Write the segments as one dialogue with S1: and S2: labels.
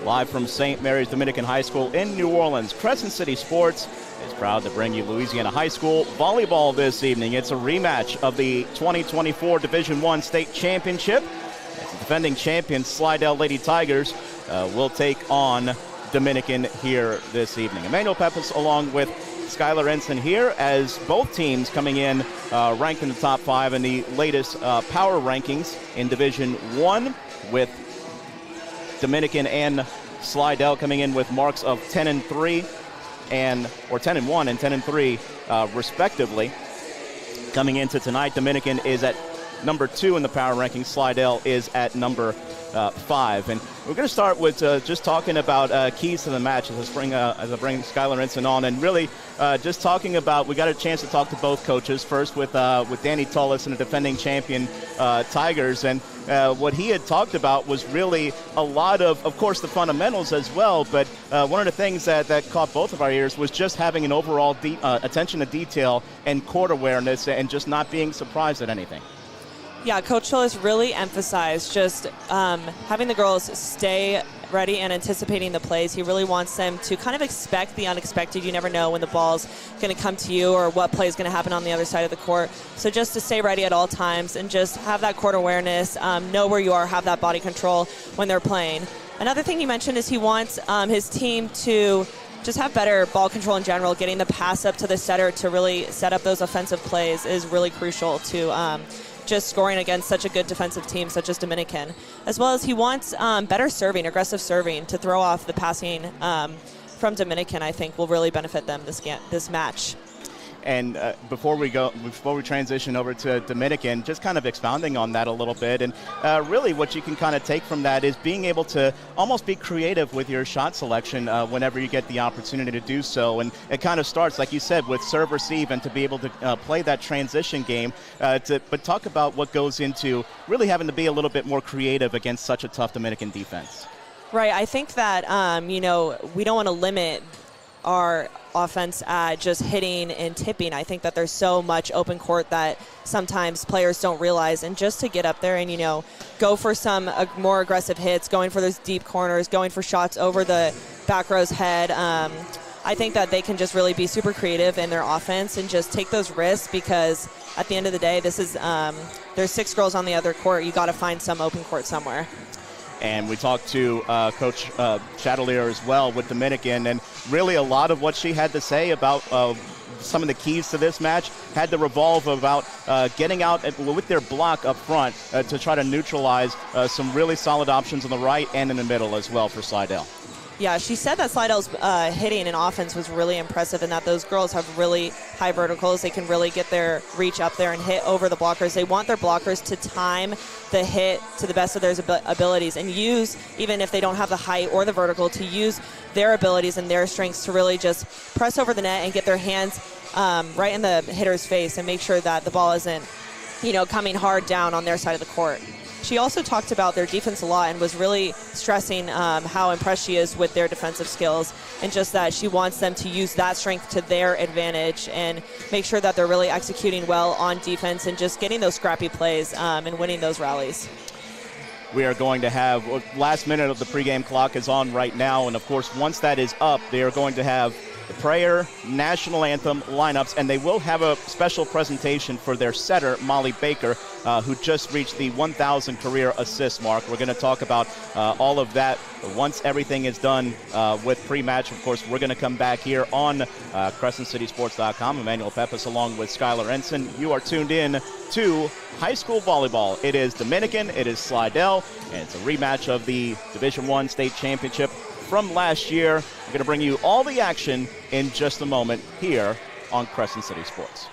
S1: Live from St. Mary's Dominican High School in New Orleans, Crescent City Sports is proud to bring you Louisiana High School volleyball this evening. It's a rematch of the 2024 Division I State Championship. As the defending champions, Slidell Lady Tigers, will take on Dominican here this evening. Emmanuel Peppers along with Skylar Ensign here, as both teams coming in ranked in the top 5 in the latest power rankings in Division I, with Dominican and Slidell coming in with marks of 10-3 or 10-1 and 10-3 respectively. Coming into tonight, Dominican is at number 2 in the power rankings. Slidell is at number 5. And we're going to start with just talking about keys to the match as I bring Skylar Ensign on, and really just talking about, we got a chance to talk to both coaches, first with Danny Tullis and the defending champion Tigers, and what he had talked about was really a lot of course, the fundamentals as well, but one of the things that caught both of our ears was just having an overall attention to detail and court awareness and just not being surprised at anything.
S2: Yeah, Coach Tullis really emphasized just having the girls stay ready and anticipating the plays. He really wants them to kind of expect the unexpected. You never know when the ball's going to come to you or what play is going to happen on the other side of the court. So just to stay ready at all times and just have that court awareness, know where you are, have that body control when they're playing. Another thing he mentioned is he wants his team to just have better ball control in general. Getting the pass up to the setter to really set up those offensive plays is really crucial to just scoring against such a good defensive team such as Dominican, as well as he wants better serving, aggressive serving to throw off the passing from Dominican. I think will really benefit them this match.
S1: And before we transition over to Dominican, just kind of expounding on that a little bit, and really what you can kind of take from that is being able to almost be creative with your shot selection whenever you get the opportunity to do so. And it kind of starts, like you said, with serve receive, and to be able to play that transition game. But talk about what goes into really having to be a little bit more creative against such a tough Dominican defense.
S2: Right. I think that we don't want to limit our offense at just hitting and tipping. I think that there's so much open court that sometimes players don't realize, and just to get up there and go for some more aggressive hits, going for those deep corners, going for shots over the back row's head. I think that they can just really be super creative in their offense and just take those risks, because at the end of the day, this is there's 6 girls on the other court. You got to find some open court somewhere.
S1: And we talked to Coach Chatelier as well with Dominican, and really a lot of what she had to say about some of the keys to this match had to revolve about getting out with their block up front to try to neutralize some really solid options on the right and in the middle as well for Slidell.
S2: Yeah, she said that Slidell's hitting in offense was really impressive, and that those girls have really high verticals. They can really get their reach up there and hit over the blockers. They want their blockers to time the hit to the best of their abilities, and use, even if they don't have the height or the vertical, to use their abilities and their strengths to really just press over the net and get their hands right in the hitter's face and make sure that the ball isn't, coming hard down on their side of the court. She also talked about their defense a lot and was really stressing how impressed she is with their defensive skills, and just that she wants them to use that strength to their advantage and make sure that they're really executing well on defense and just getting those scrappy plays and winning those rallies.
S1: We are going to have, last minute of the pregame clock is on right now, and of course once that is up, they are going to have the prayer, national anthem lineups, and they will have a special presentation for their setter, Molly Baker, who just reached the 1,000 career assist mark. We're going to talk about all of that once everything is done with pre-match. Of course, we're going to come back here on CrescentCitySports.com. Emmanuel Peppers along with Skylar Ensign. You are tuned in to high school volleyball. It is Dominican, it is Slidell, and it's a rematch of the Division I State Championship from last year. We're going to bring you all the action in just a moment here on Crescent City Sports.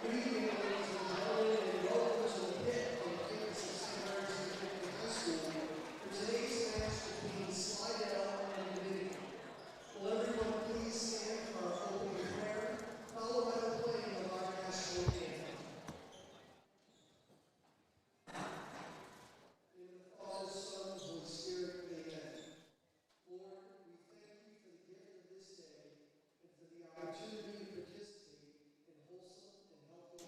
S3: Good evening, ladies and gentlemen, and welcome to the pit in Crescent, High School for today's match between Slidell and Dominican. Will everyone please stand for our opening prayer, followed by the playing of our national anthem. In the Father, Son, and Holy Spirit, amen. Lord, we thank you for the gift of this day and for the opportunity to participate in wholesome and healthy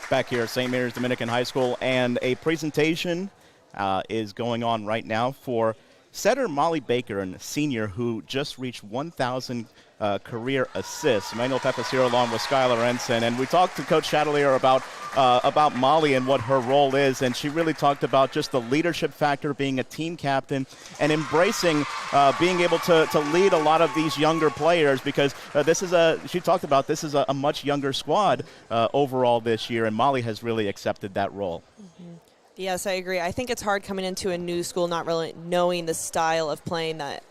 S1: back here at St. Mary's Dominican High School, and a presentation is going on right now for setter Molly Baker, a senior who just reached 1,000 career assists. Emmanuel Pepas here along with Skylar Ensign, and we talked to Coach Chatelier about Molly and what her role is, and she really talked about just the leadership factor, being a team captain, and embracing being able to lead a lot of these younger players, because she talked about this is a much younger squad overall this year, and Molly has really accepted that role.
S2: Mm-hmm. Yes, I agree. I think it's hard coming into a new school not really knowing the style of playing that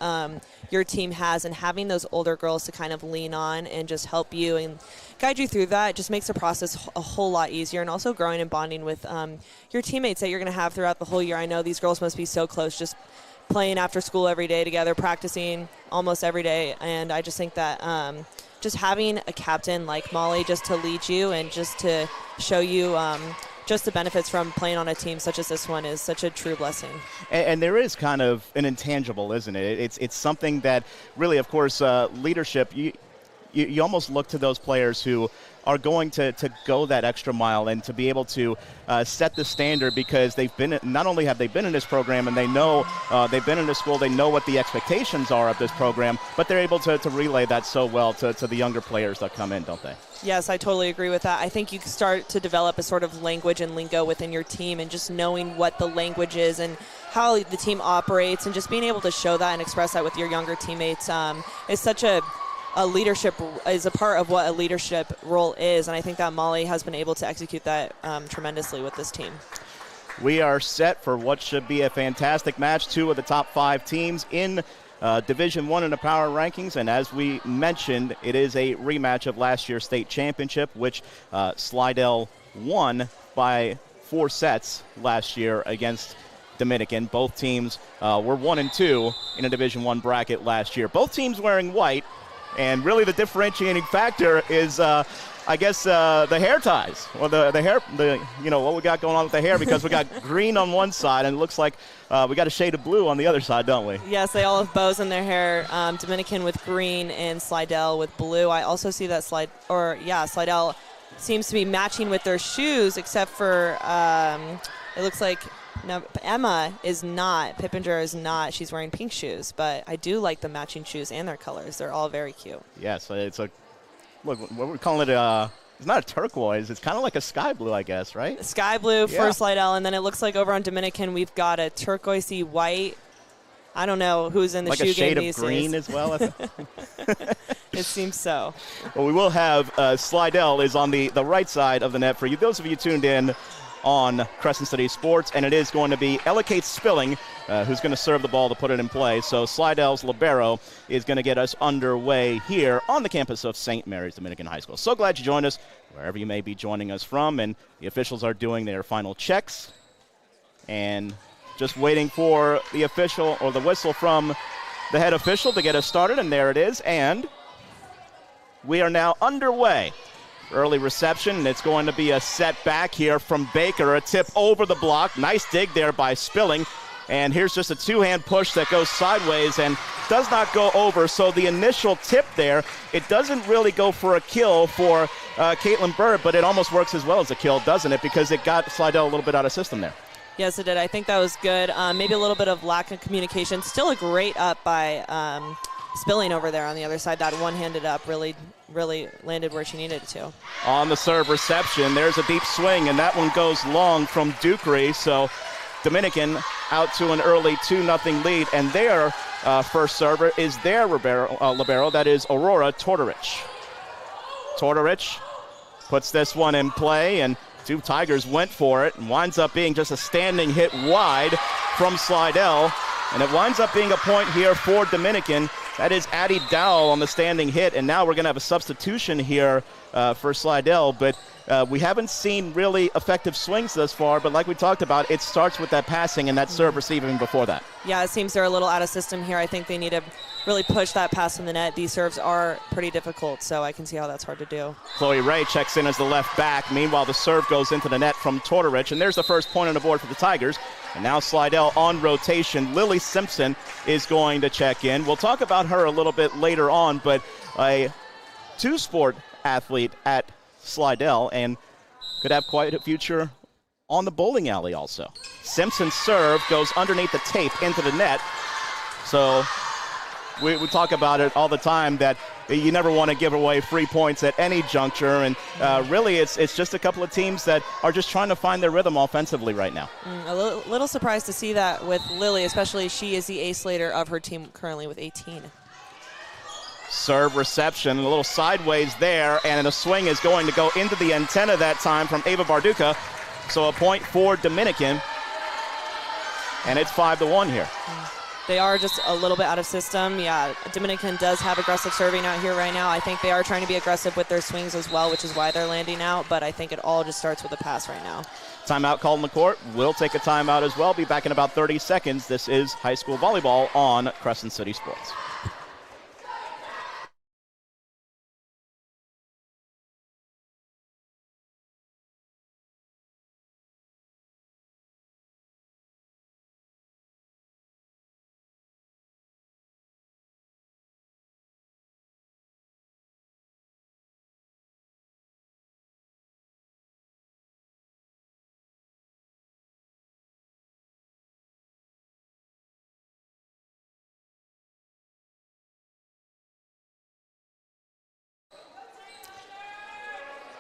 S2: your team has, and having those older girls to kind of lean on and just help you and guide you through that. It just makes the process a whole lot easier, and also growing and bonding with your teammates that you're going to have throughout the whole year. I know these girls must be so close, just playing after school every day together, practicing almost every day, and I just think that just having a captain like Molly just to lead you and just to show you just the benefits from playing on a team such as this one is such a true blessing.
S1: And there is kind of an intangible, isn't it? It's something that really, of course, leadership, you almost look to those players who are going to go that extra mile and to be able to set the standard, because not only have they been in this program and they know they've been in this school, they know what the expectations are of this program, but they're able to relay that so well to the younger players that come in, don't they?
S2: Yes, I totally agree with that. I think you start to develop a sort of language and lingo within your team, and just knowing what the language is and how the team operates, and just being able to show that and express that with your younger teammates is such a leadership, is a part of what a leadership role is, and I think that Molly has been able to execute that tremendously with this team.
S1: We are set for what should be a fantastic match. Two of the top 5 teams in Division I in the power rankings, and as we mentioned, it is a rematch of last year's state championship, which Slidell won by 4 sets last year against Dominican. Both teams were 1-2 in a Division I bracket last year. Both teams wearing white, and really the differentiating factor is I guess the hair ties, or the hair, what we got going on with the hair, because we got green on one side and it looks like we got a shade of blue on the other side, don't we?
S2: Yes, they all have bows in their hair. Dominican with green and Slidell with blue. I also see that Slidell seems to be matching with their shoes, except for it looks like Emma is not. Pippinger is not. She's wearing pink shoes, but I do like the matching shoes and their colors. They're all very cute.
S1: Yes, it's what we're calling it, it's not a turquoise. It's kind of like a sky blue, I guess, right?
S2: Sky blue for Slidell, and then it looks like over on Dominican we've got a turquoisey white. I don't know who's in the shoe game these days.
S1: Like a shade of green as well?
S2: It seems so.
S1: Well, we will have Slidell is on the right side of the net for you. Those of you tuned in on Crescent City Sports, and it is going to be Ella Kate Spilling who's going to serve the ball to put it in play. So Slidell's libero is going to get us underway here on the campus of St. Mary's Dominican High School. So glad you joined us, wherever you may be joining us from, and the officials are doing their final checks and just waiting for the official or the whistle from the head official to get us started, and there it is, and we are now underway. Early reception, and it's going to be a set back here from Baker. A tip over the block. Nice dig there by Spilling. And here's just a two-hand push that goes sideways and does not go over. So the initial tip there, it doesn't really go for a kill for Caitlin Bird, but it almost works as well as a kill, doesn't it? Because it got Slidell a little bit out of system there.
S2: Yes, it did. I think that was good. Maybe a little bit of lack of communication. Still a great up by Spilling over there on the other side. That one-handed up really landed where she needed it to. On
S1: the serve reception, there's a deep swing, and that one goes long from Ducree. So Dominican out to an early 2-0 lead, and their first server is their libero, that is Aurora Tortorich. Tortorich puts this one in play, and two Tigers went for it, and winds up being just a standing hit wide from Slidell, and it winds up being a point here for Dominican. That is Addie Dowell on the standing hit, and now we're going to have a substitution here for Slidell, but we haven't seen really effective swings thus far, but like we talked about, it starts with that passing and that serve receiving before that.
S2: Yeah, it seems they're a little out of system here. I think they need to really push that pass from the net. These serves are pretty difficult, so I can see how that's hard to do.
S1: Chloe Ray checks in as the left back. Meanwhile, the serve goes into the net from Tortorich, and there's the first point on the board for the Tigers. And now Slidell on rotation. Lily Simpson is going to check in. We'll talk about her a little bit later on, but a two-sport athlete at Slidell, and could have quite a future on the bowling alley also. Simpson's serve goes underneath the tape into the net. So we talk about it all the time that you never want to give away free points at any juncture, and really it's just a couple of teams that are just trying to find their rhythm offensively right now.
S2: A little surprised to see that with Lily, especially she is the ace leader of her team currently with 18.
S1: Serve reception, a little sideways there, and a swing is going to go into the antenna that time from Ava Barduca. So a point for Dominican, and it's 5-1 here.
S2: They are just a little bit out of system. Yeah, Dominican does have aggressive serving out here right now. I think they are trying to be aggressive with their swings as well, which is why they're landing out, but I think it all just starts with a pass right now.
S1: Timeout called in the court. We'll take a timeout as well. Be back in about 30 seconds. This is high school volleyball on Crescent City Sports.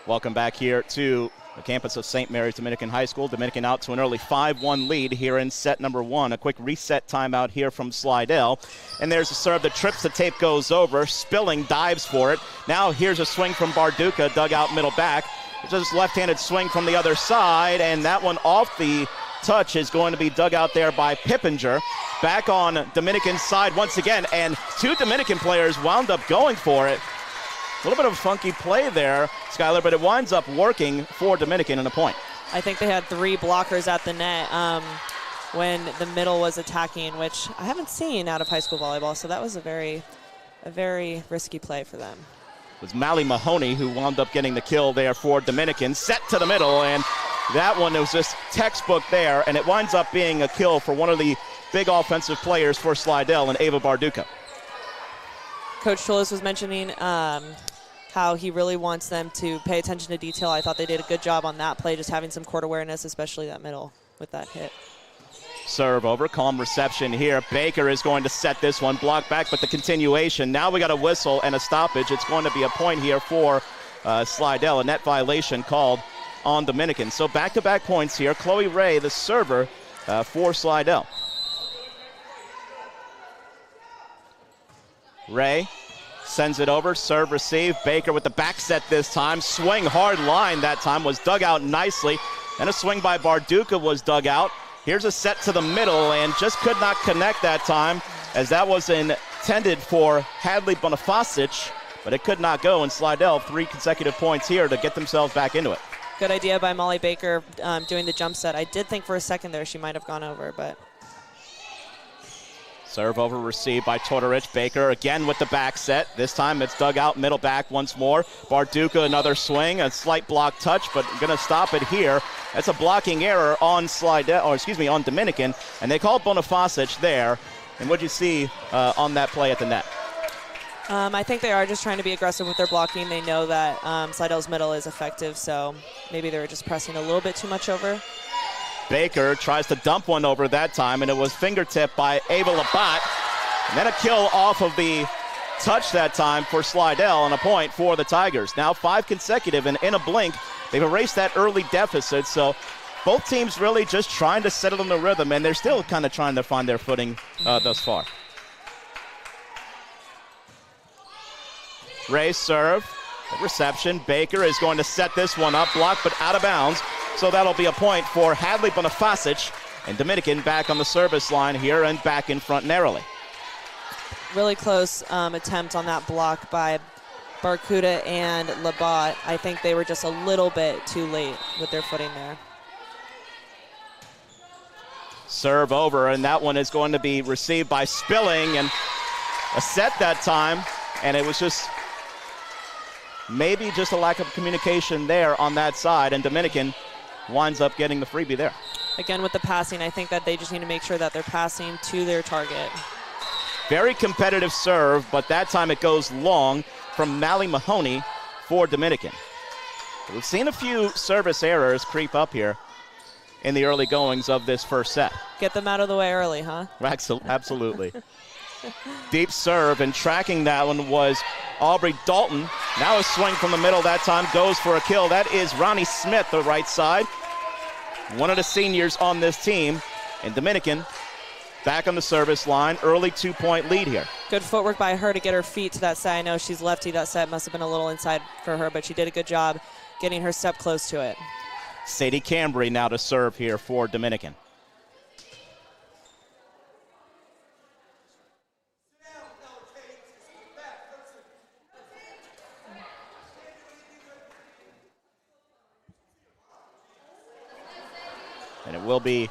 S1: Welcome back here to the campus of St. Mary's Dominican High School. Dominican out to an early 5-1 lead here in set number 1. A quick reset timeout here from Slidell. And there's a serve that trips the tape, goes over. Spilling dives for it. Now here's a swing from Barduca, dug out middle back. Just left-handed swing from the other side, and that one off the touch is going to be dug out there by Pippinger. Back on Dominican's side once again, and two Dominican players wound up going for it. A little bit of a funky play there, Skylar, but it winds up working for Dominican and a point.
S2: I think they had 3 blockers at the net when the middle was attacking, which I haven't seen out of high school volleyball, so that was a very risky play for them.
S1: It was Mally Mahoney who wound up getting the kill there for Dominican. Set to the middle, and that one was just textbook there, and it winds up being a kill for one of the big offensive players for Slidell and Ava Barduca.
S2: Coach Cholis was mentioning how he really wants them to pay attention to detail. I thought they did a good job on that play, just having some court awareness, especially that middle with that hit.
S1: Serve over, calm reception here. Baker is going to set this one, block back, but the continuation. Now we got a whistle and a stoppage. It's going to be a point here for Slidell, a net violation called on Dominican. So back-to-back points here. Chloe Ray, the server for Slidell. Ray sends it over, serve, receive. Baker with the back set this time. Swing hard line that time was dug out nicely. And a swing by Barduca was dug out. Here's a set to the middle and just could not connect that time, as that was intended for Hadley Bonifasic, but it could not go. And Slidell 3 consecutive points here to get themselves back into it.
S2: Good idea by Molly Baker doing the jump set. I did think for a second there she might have gone over, but.
S1: Serve over, received by Tortorich. Baker again with the back set. This time it's dug out middle back once more. Barduca another swing, a slight block touch, but going to stop it here. That's a blocking error on on Dominican, and they called Bonifasic there. And what'd you see on that play at the net?
S2: I think they are just trying to be aggressive with their blocking. They know that Slidell's middle is effective, so maybe they were just pressing a little bit too much over.
S1: Baker tries to dump one over that time, and it was fingertip by Ava Labat. And then a kill off of the touch that time for Slidell, and a point for the Tigers. Now 5 consecutive, and in a blink, they've erased that early deficit. So both teams really just trying to settle in the rhythm, and they're still kind of trying to find their footing thus far. Ray serve, reception. Baker is going to set this one up, blocked but out of bounds. So that'll be a point for Hadley Bonifasic, and Dominican back on the service line here and back in front narrowly.
S2: Really close attempt on that block by Barcuda and Labat. I think they were just a little bit too late with their footing there.
S1: Serve over, and that one is going to be received by Spilling, and a set that time, and it was just maybe just a lack of communication there on that side, and Dominican winds up getting the freebie there.
S2: Again, with the passing, I think that they just need to make sure that they're passing to their target.
S1: Very competitive serve, but that time it goes long from Mally Mahoney for Dominican. We've seen a few service errors creep up here in the early goings of this first set.
S2: Get them out of the way early, huh?
S1: Absolutely. Deep serve, and tracking that one was Aubrey Dalton. Now a swing from the middle that time goes for a kill. That is Ronnie Smith, the right side. One of the seniors on this team. And Dominican back on the service line. Early 2-point lead here.
S2: Good footwork by her to get her feet to that set. I know she's lefty. That set must have been a little inside for her, but she did a good job getting her step close to it.
S1: Sadie Cambry now to serve here for Dominican. And it will be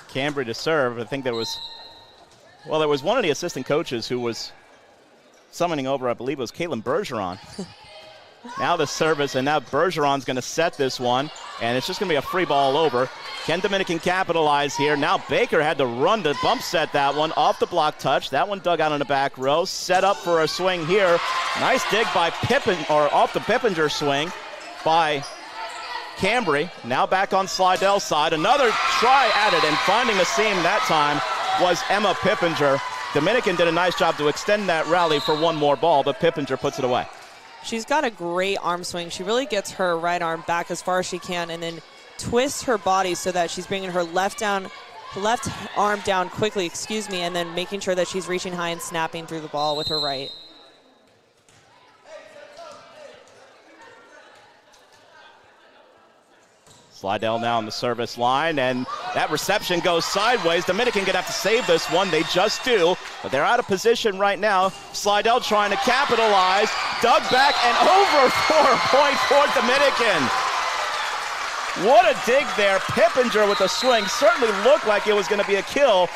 S1: Cambry to serve. I think there was one of the assistant coaches who was summoning over, I believe it was Caitlin Bergeron. Now the service, and now Bergeron's going to set this one, and it's just going to be a free ball over. Can Dominican capitalize here? Now Baker had to run to bump set that one off the block touch. That one dug out in the back row. Set up for a swing here. Nice dig by off the Pippinger swing by Cambry. Now back on Slidell's side. Another try at it, and finding the seam that time was Emma Pippinger. Dominican did a nice job to extend that rally for one more ball, but Pippinger puts it away.
S2: She's got a great arm swing. She really gets her right arm back as far as she can and then twists her body so that she's bringing her left arm down quickly, and then making sure that she's reaching high and snapping through the ball with her right.
S1: Slidell now on the service line, and that reception goes sideways. Dominican gonna have to save this one. They just do, but they're out of position right now. Slidell trying to capitalize. Dug back and over for a point for Dominican. What a dig there. Pippinger with a swing. Certainly looked like it was gonna be a kill,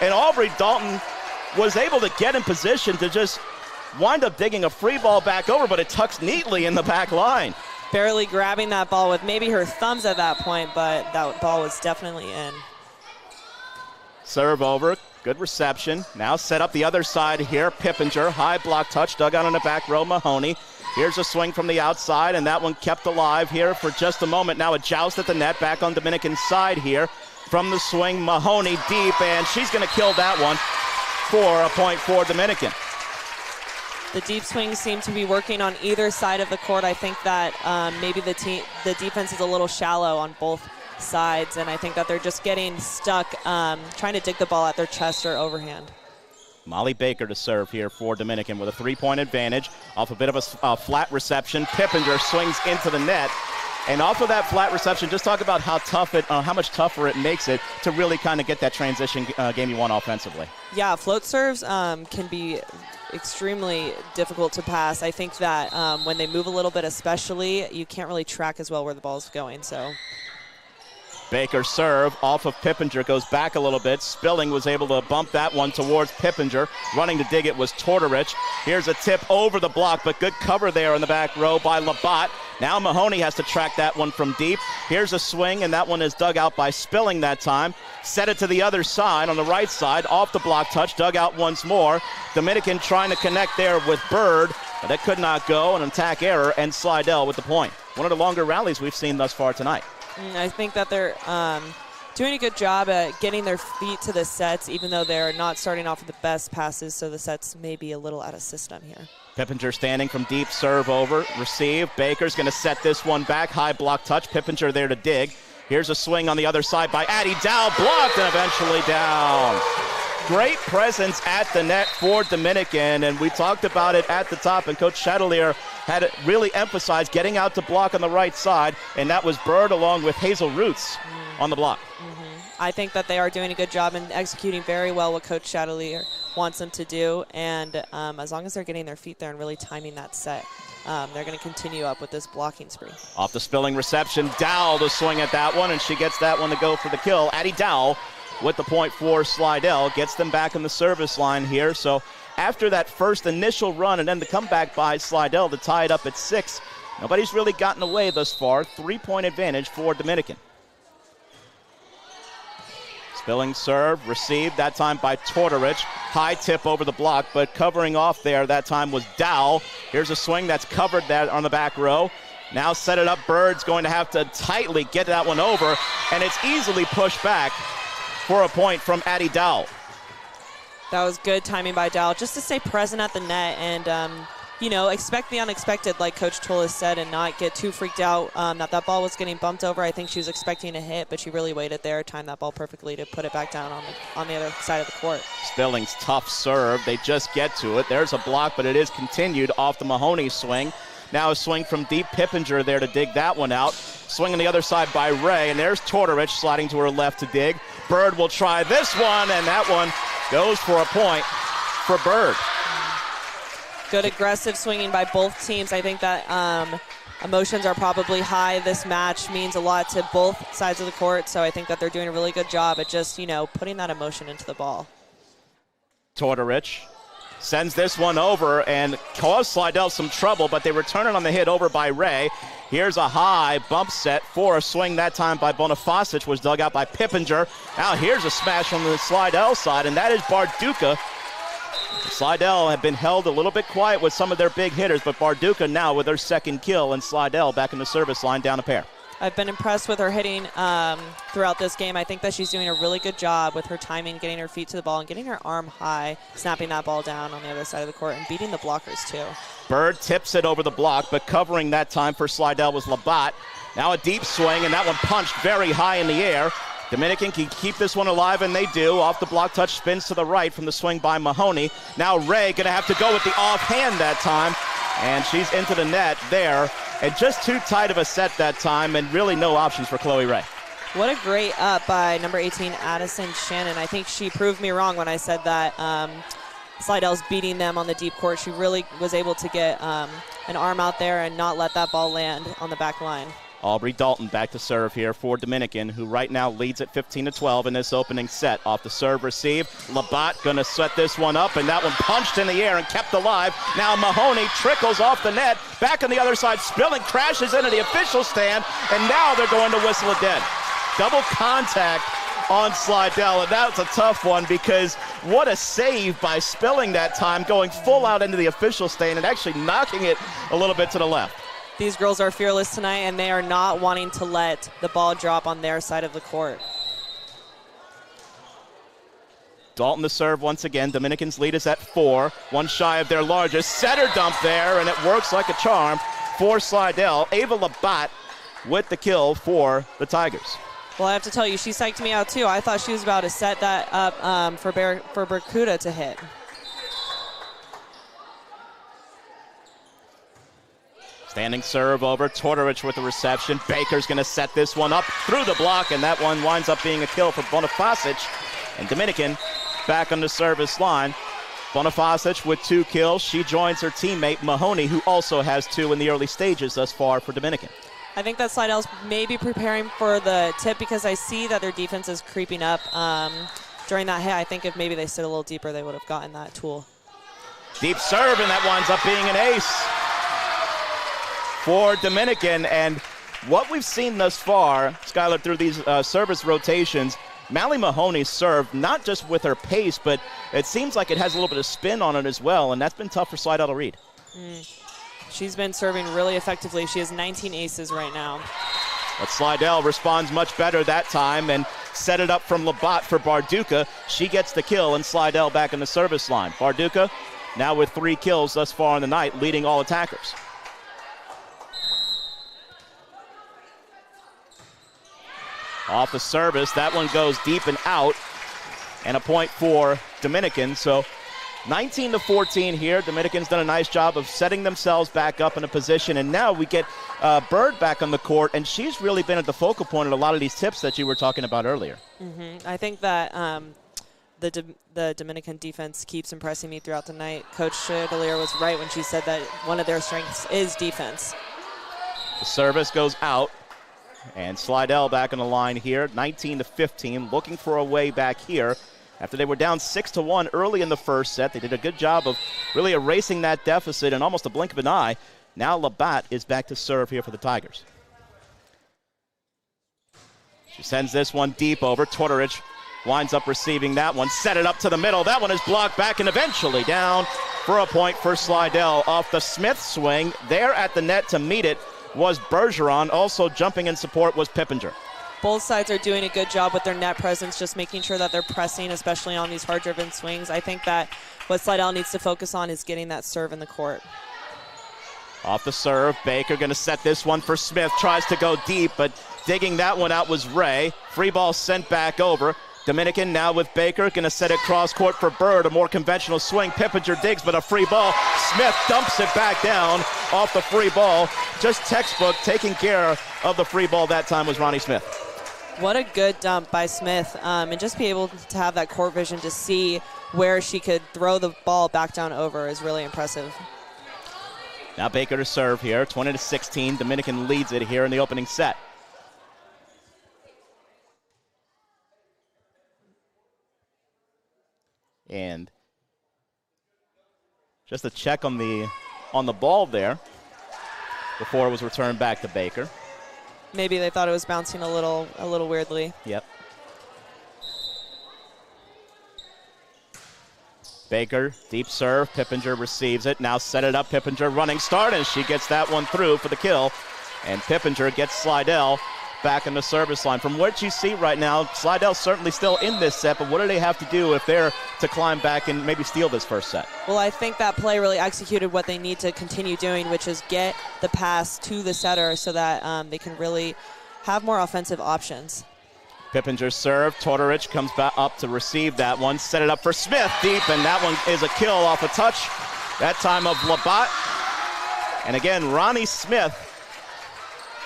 S1: and Aubrey Dalton was able to get in position to just wind up digging a free ball back over, but it tucks neatly in the back line.
S2: Barely grabbing that ball with maybe her thumbs at that point, but that ball was definitely in.
S1: Serve over, good reception. Now set up the other side here. Pippinger, high block touch, dug out in the back row, Mahoney. Here's a swing from the outside, and that one kept alive here for just a moment. Now a joust at the net, back on Dominican's side here. From the swing, Mahoney deep, and she's gonna kill that one for a point for Dominican.
S2: The deep swings seem to be working on either side of the court. I think that maybe the defense is a little shallow on both sides, and I think that they're just getting stuck trying to dig the ball at their chest or overhand.
S1: Molly Baker to serve here for Dominican with a 3-point advantage off a bit of a flat reception. Pippinger swings into the net. And off of that flat reception, just talk about how much tougher it makes it to really kind of get that transition game you want offensively.
S2: Yeah, float serves can be extremely difficult to pass. I think that when they move a little bit especially, you can't really track as well where the ball's going. So
S1: Baker serve off of Pippinger, goes back a little bit. Spilling was able to bump that one towards Pippinger. Running to dig it was Tortorich. Here's a tip over the block, but good cover there in the back row by Labatt. Now Mahoney has to track that one from deep. Here's a swing, and that one is dug out by Spilling that time. Set it to the other side on the right side, off the block touch, dug out once more. Dominican trying to connect there with Bird, but that could not go. An attack error, and Slidell with the point. One of the longer rallies we've seen thus far tonight.
S2: I think that they're doing a good job at getting their feet to the sets, even though they're not starting off with the best passes, so the sets may be a little out of system here.
S1: Pippinger standing from deep, serve over, receive. Baker's going to set this one back, high block touch. Pippinger there to dig. Here's a swing on the other side by Addie Dow, blocked and eventually down. Great presence at the net for Dominican, and we talked about it at the top, and Coach Chatelier had really emphasized getting out to block on the right side, and that was Bird along with Hazel Roots on the block.
S2: I think that they are doing a good job and executing very well what Coach Chatelier wants them to do, and as long as they're getting their feet there and really timing that set, they're going to continue up with this blocking spree.
S1: Off the Spilling reception, Dow to swing at that one, and she gets that one to go for the kill. Addie Dow with the point for Slidell, gets them back in the service line here. So after that first initial run and then the comeback by Slidell to tie it up at 6, nobody's really gotten away thus far. 3-point advantage for Dominican. Spilling serve, received that time by Tortorich. High tip over the block, but covering off there that time was Dow. Here's a swing that's covered that on the back row. Now set it up. Bird's going to have to tightly get that one over, and it's easily pushed back for a point from Addie Dow.
S2: That was good timing by Dow, just to stay present at the net and, expect the unexpected, like Coach Tolis said, and not get too freaked out that ball was getting bumped over. I think she was expecting a hit, but she really waited there, timed that ball perfectly to put it back down on the other side of the court.
S1: Spilling's tough serve. They just get to it. There's a block, but it is continued off the Mahoney swing. Now a swing from deep. Pippinger there to dig that one out. Swing on the other side by Ray, and there's Tortorich sliding to her left to dig. Bird will try this one, and that one goes for a point for Bird.
S2: Good aggressive swinging by both teams. I think that emotions are probably high. This match means a lot to both sides of the court, so I think that they're doing a really good job at just, putting that emotion into the ball.
S1: Tortorich sends this one over and caused Slidell some trouble, but they return it on the hit over by Ray. Here's a high bump set for a swing that time by Bonifasic, was dug out by Pippinger. Now here's a smash from the Slidell side, and that is Barduca. Slidell have been held a little bit quiet with some of their big hitters, but Barduca now with her second kill, and Slidell back in the service line down a pair.
S2: I've been impressed with her hitting throughout this game. I think that she's doing a really good job with her timing, getting her feet to the ball and getting her arm high, snapping that ball down on the other side of the court and beating the blockers too.
S1: Bird tips it over the block, but covering that time for Slidell was Labatt. Now a deep swing, and that one punched very high in the air. Dominican can keep this one alive, and they do. Off the block touch, spins to the right from the swing by Mahoney. Now Ray going to have to go with the offhand that time, and she's into the net there. And just too tight of a set that time, and really no options for Chloe Ray.
S2: What a great up by number 18, Addison Shannon. I think she proved me wrong when I said that Slidell's beating them on the deep court. She really was able to get an arm out there and not let that ball land on the back line.
S1: Aubrey Dalton back to serve here for Dominican, who right now leads at 15-12 in this opening set. Off the serve receive, Labatt going to set this one up, and that one punched in the air and kept alive. Now Mahoney trickles off the net, back on the other side, Spilling crashes into the official stand, and now they're going to whistle it dead. Double contact on Slidell, and that's a tough one because what a save by Spilling that time, going full out into the official stand and actually knocking it a little bit to the left.
S2: These girls are fearless tonight, and they are not wanting to let the ball drop on their side of the court.
S1: Dalton to serve once again. Dominicans lead us at 4. One shy of their largest. Setter dump there, and it works like a charm for Slidell. Ava Labatt with the kill for the Tigers.
S2: Well, I have to tell you, she psyched me out, too. I thought she was about to set that up for Bercuda to hit.
S1: Standing serve over, Tortorich with the reception. Baker's going to set this one up through the block, and that one winds up being a kill for Bonifasic. And Dominican back on the service line. Bonifasic with 2 kills. She joins her teammate Mahoney, who also has 2 in the early stages thus far for Dominican.
S2: I think that Slidell's maybe preparing for the tip because I see that their defense is creeping up during that hit. I think if maybe they stood a little deeper, they would have gotten that tool.
S1: Deep serve, and that winds up being an ace for Dominican. And what we've seen thus far, Skylar, through these service rotations, Mally Mahoney served not just with her pace, but it seems like it has a little bit of spin on it as well, and that's been tough for Slidell to read.
S2: She's been serving really effectively. She has 19 aces right now.
S1: But Slidell responds much better that time and set it up from Labatt for Barduca. She gets the kill, and Slidell back in the service line. Barduca now with 3 kills thus far in the night, leading all attackers. Off the service, that one goes deep and out, and a point for Dominican. So 19-14 here. Dominican's done a nice job of setting themselves back up in a position, and now we get Bird back on the court, and she's really been at the focal point of a lot of these tips that you were talking about earlier.
S2: I think that the Dominican defense keeps impressing me throughout the night. Coach Chevalier was right when she said that one of their strengths is defense.
S1: The service goes out. And Slidell back on the line here, 19-15, looking for a way back here. After they were down 6-1 early in the first set, they did a good job of really erasing that deficit in almost a blink of an eye. Now Labatt is back to serve here for the Tigers. She sends this one deep over. Tortorich winds up receiving that one. Set it up to the middle. That one is blocked back and eventually down for a point for Slidell. Off the Smith swing, there at the net to meet it was Bergeron. Also jumping in support was Pippinger.
S2: Both sides are doing a good job with their net presence, just making sure that they're pressing, especially on these hard-driven swings. I think that what Slidell needs to focus on is getting that serve in the court.
S1: Off the serve, Baker going to set this one for Smith. Tries to go deep, but digging that one out was Ray. Free ball sent back over. Dominican now with Baker, going to set it cross court for Bird. A more conventional swing. Pippinger digs, but a free ball. Smith dumps it back down off the free ball. Just textbook, taking care of the free ball that time was Ronnie Smith.
S2: What a good dump by Smith, and just be able to have that court vision to see where she could throw the ball back down over is really impressive.
S1: Now Baker to serve here, 20-16. Dominican leads it here in the opening set. And just a check on the ball there before it was returned back to Baker.
S2: Maybe they thought it was bouncing a little weirdly.
S1: Yep. Baker, deep serve. Pippinger receives it. Now set it up. Pippinger running start, and she gets that one through for the kill. And Pippinger gets Slidell back in the service line. From what you see right now, Slidell's certainly still in this set, but what do they have to do if they're to climb back and maybe steal this first set?
S2: Well, I think that play really executed what they need to continue doing, which is get the pass to the setter so that they can really have more offensive options.
S1: Pippinger serve. Tortorich comes back up to receive that one. Set it up for Smith deep, and that one is a kill off a touch. That time of Labatt. And again, Ronnie Smith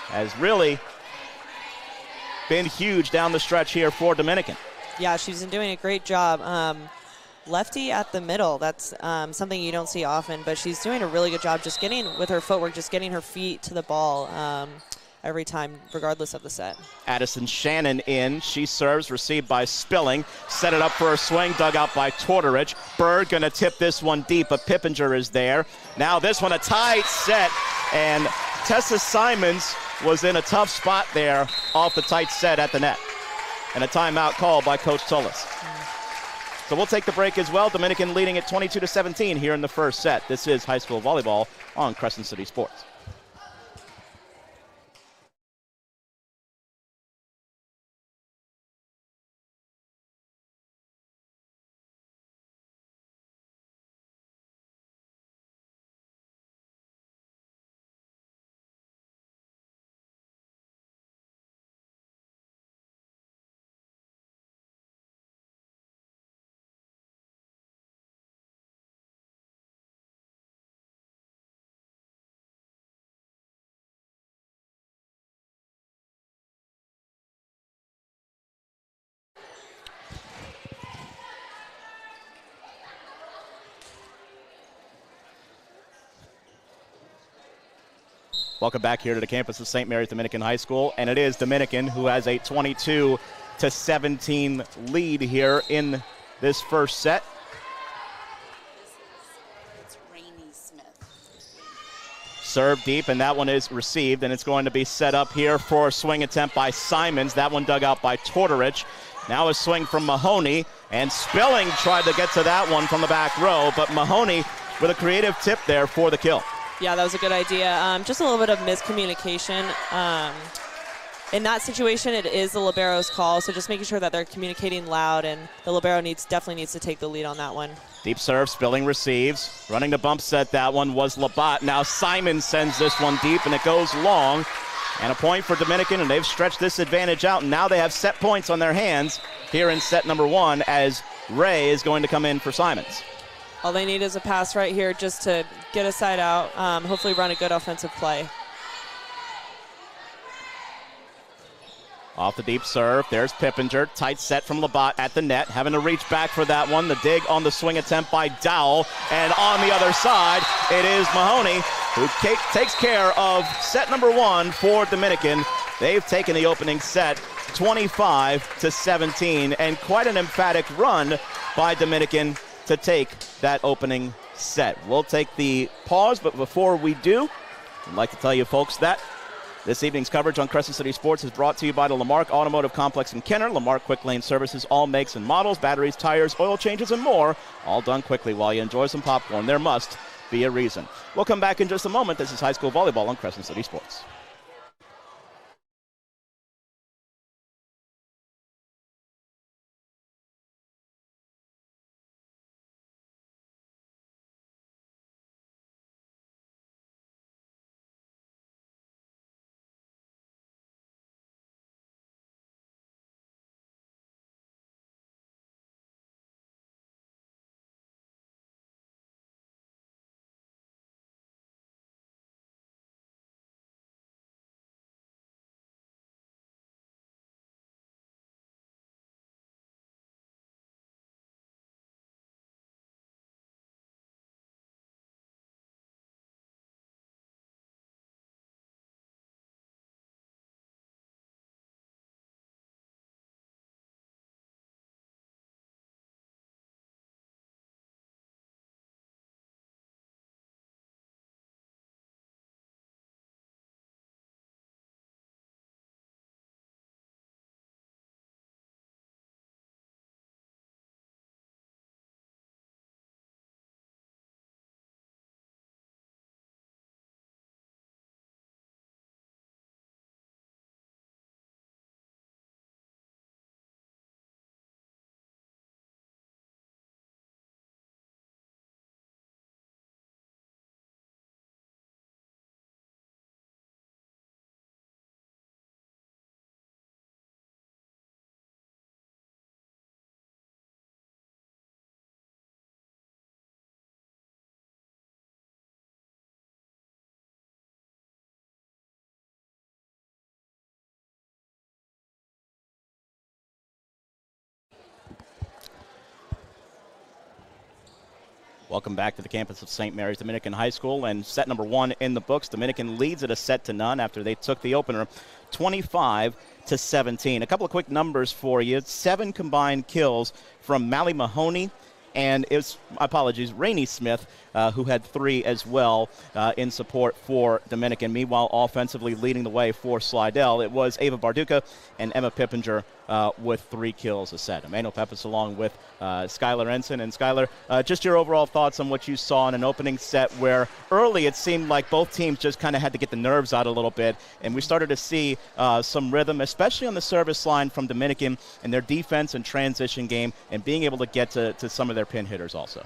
S1: has really been huge down the stretch here for Dominican.
S2: Yeah, she's been doing a great job. Lefty at the middle, that's something you don't see often, but she's doing a really good job just getting, with her footwork, just getting her feet to the ball every time, regardless of the set.
S1: Addison Shannon in. She serves, received by Spilling. Set it up for a swing, dug out by Tortorich. Bird going to tip this one deep, but Pippinger is there. Now this one a tight set, and Tessa Simons was in a tough spot there off the tight set at the net. And a timeout called by Coach Tullis. So we'll take the break as well. Dominican leading at 22-17 here in the first set. This is high school volleyball on Crescent City Sports. Welcome back here to the campus of St. Mary's Dominican High School, and it is Dominican who has a 22-17 lead here in this first set.
S4: It's Rainey Smith.
S1: Serve deep, and that one is received, and it's going to be set up here for a swing attempt by Simons. That one dug out by Tortorich. Now a swing from Mahoney, and Spilling tried to get to that one from the back row, but Mahoney with a creative tip there for the kill.
S2: Yeah, that was a good idea. Just a little bit of miscommunication. In that situation, it is the libero's call, so just making sure that they're communicating loud, and the libero definitely needs to take the lead on that one.
S1: Deep serve, Spilling receives. Running the bump set, that one was Labatt. Now Simon sends this one deep, and it goes long. And a point for Dominican, and they've stretched this advantage out, and now they have set points on their hands here in set number one as Ray is going to come in for Simons.
S2: All they need is a pass right here just to get a side out, hopefully run a good offensive play.
S1: Off the deep serve, there's Pippinger. Tight set from Labatt at the net, having to reach back for that one. The dig on the swing attempt by Dowell. And on the other side, it is Mahoney who takes care of set number one for Dominican. They've taken the opening set 25-17, and quite an emphatic run by Dominican to take that opening set. We'll take the pause, but before we do, I'd like to tell you folks that This evening's coverage on Crescent City Sports is brought to you by the Lamarck Automotive Complex in Kenner. Lamarck Quick Lane services all makes and models, batteries, tires, oil changes, and more, all done quickly while you enjoy some popcorn. There must be a reason. We'll come back in just a moment. This is high school volleyball on Crescent City Sports. Welcome back to the campus of St. Mary's Dominican High School, and set number 1 in the books. Dominican leads at a set to none after they took the opener 25-17. A couple of quick numbers for you. 7 combined kills from Mally Mahoney, and it's, apologies, Rainey Smith, who had 3 as well in support for Dominican. Meanwhile, offensively leading the way for Slidell, it was Ava Barduca and Emma Pippinger with 3 kills a set. Emmanuel Peppis along with Skylar Ensign. And Skylar, just your overall thoughts on what you saw in an opening set where early it seemed like both teams just kind of had to get the nerves out a little bit, and we started to see some rhythm, especially on the service line from Dominican and their defense and transition game, and being able to get to some of their pin hitters also.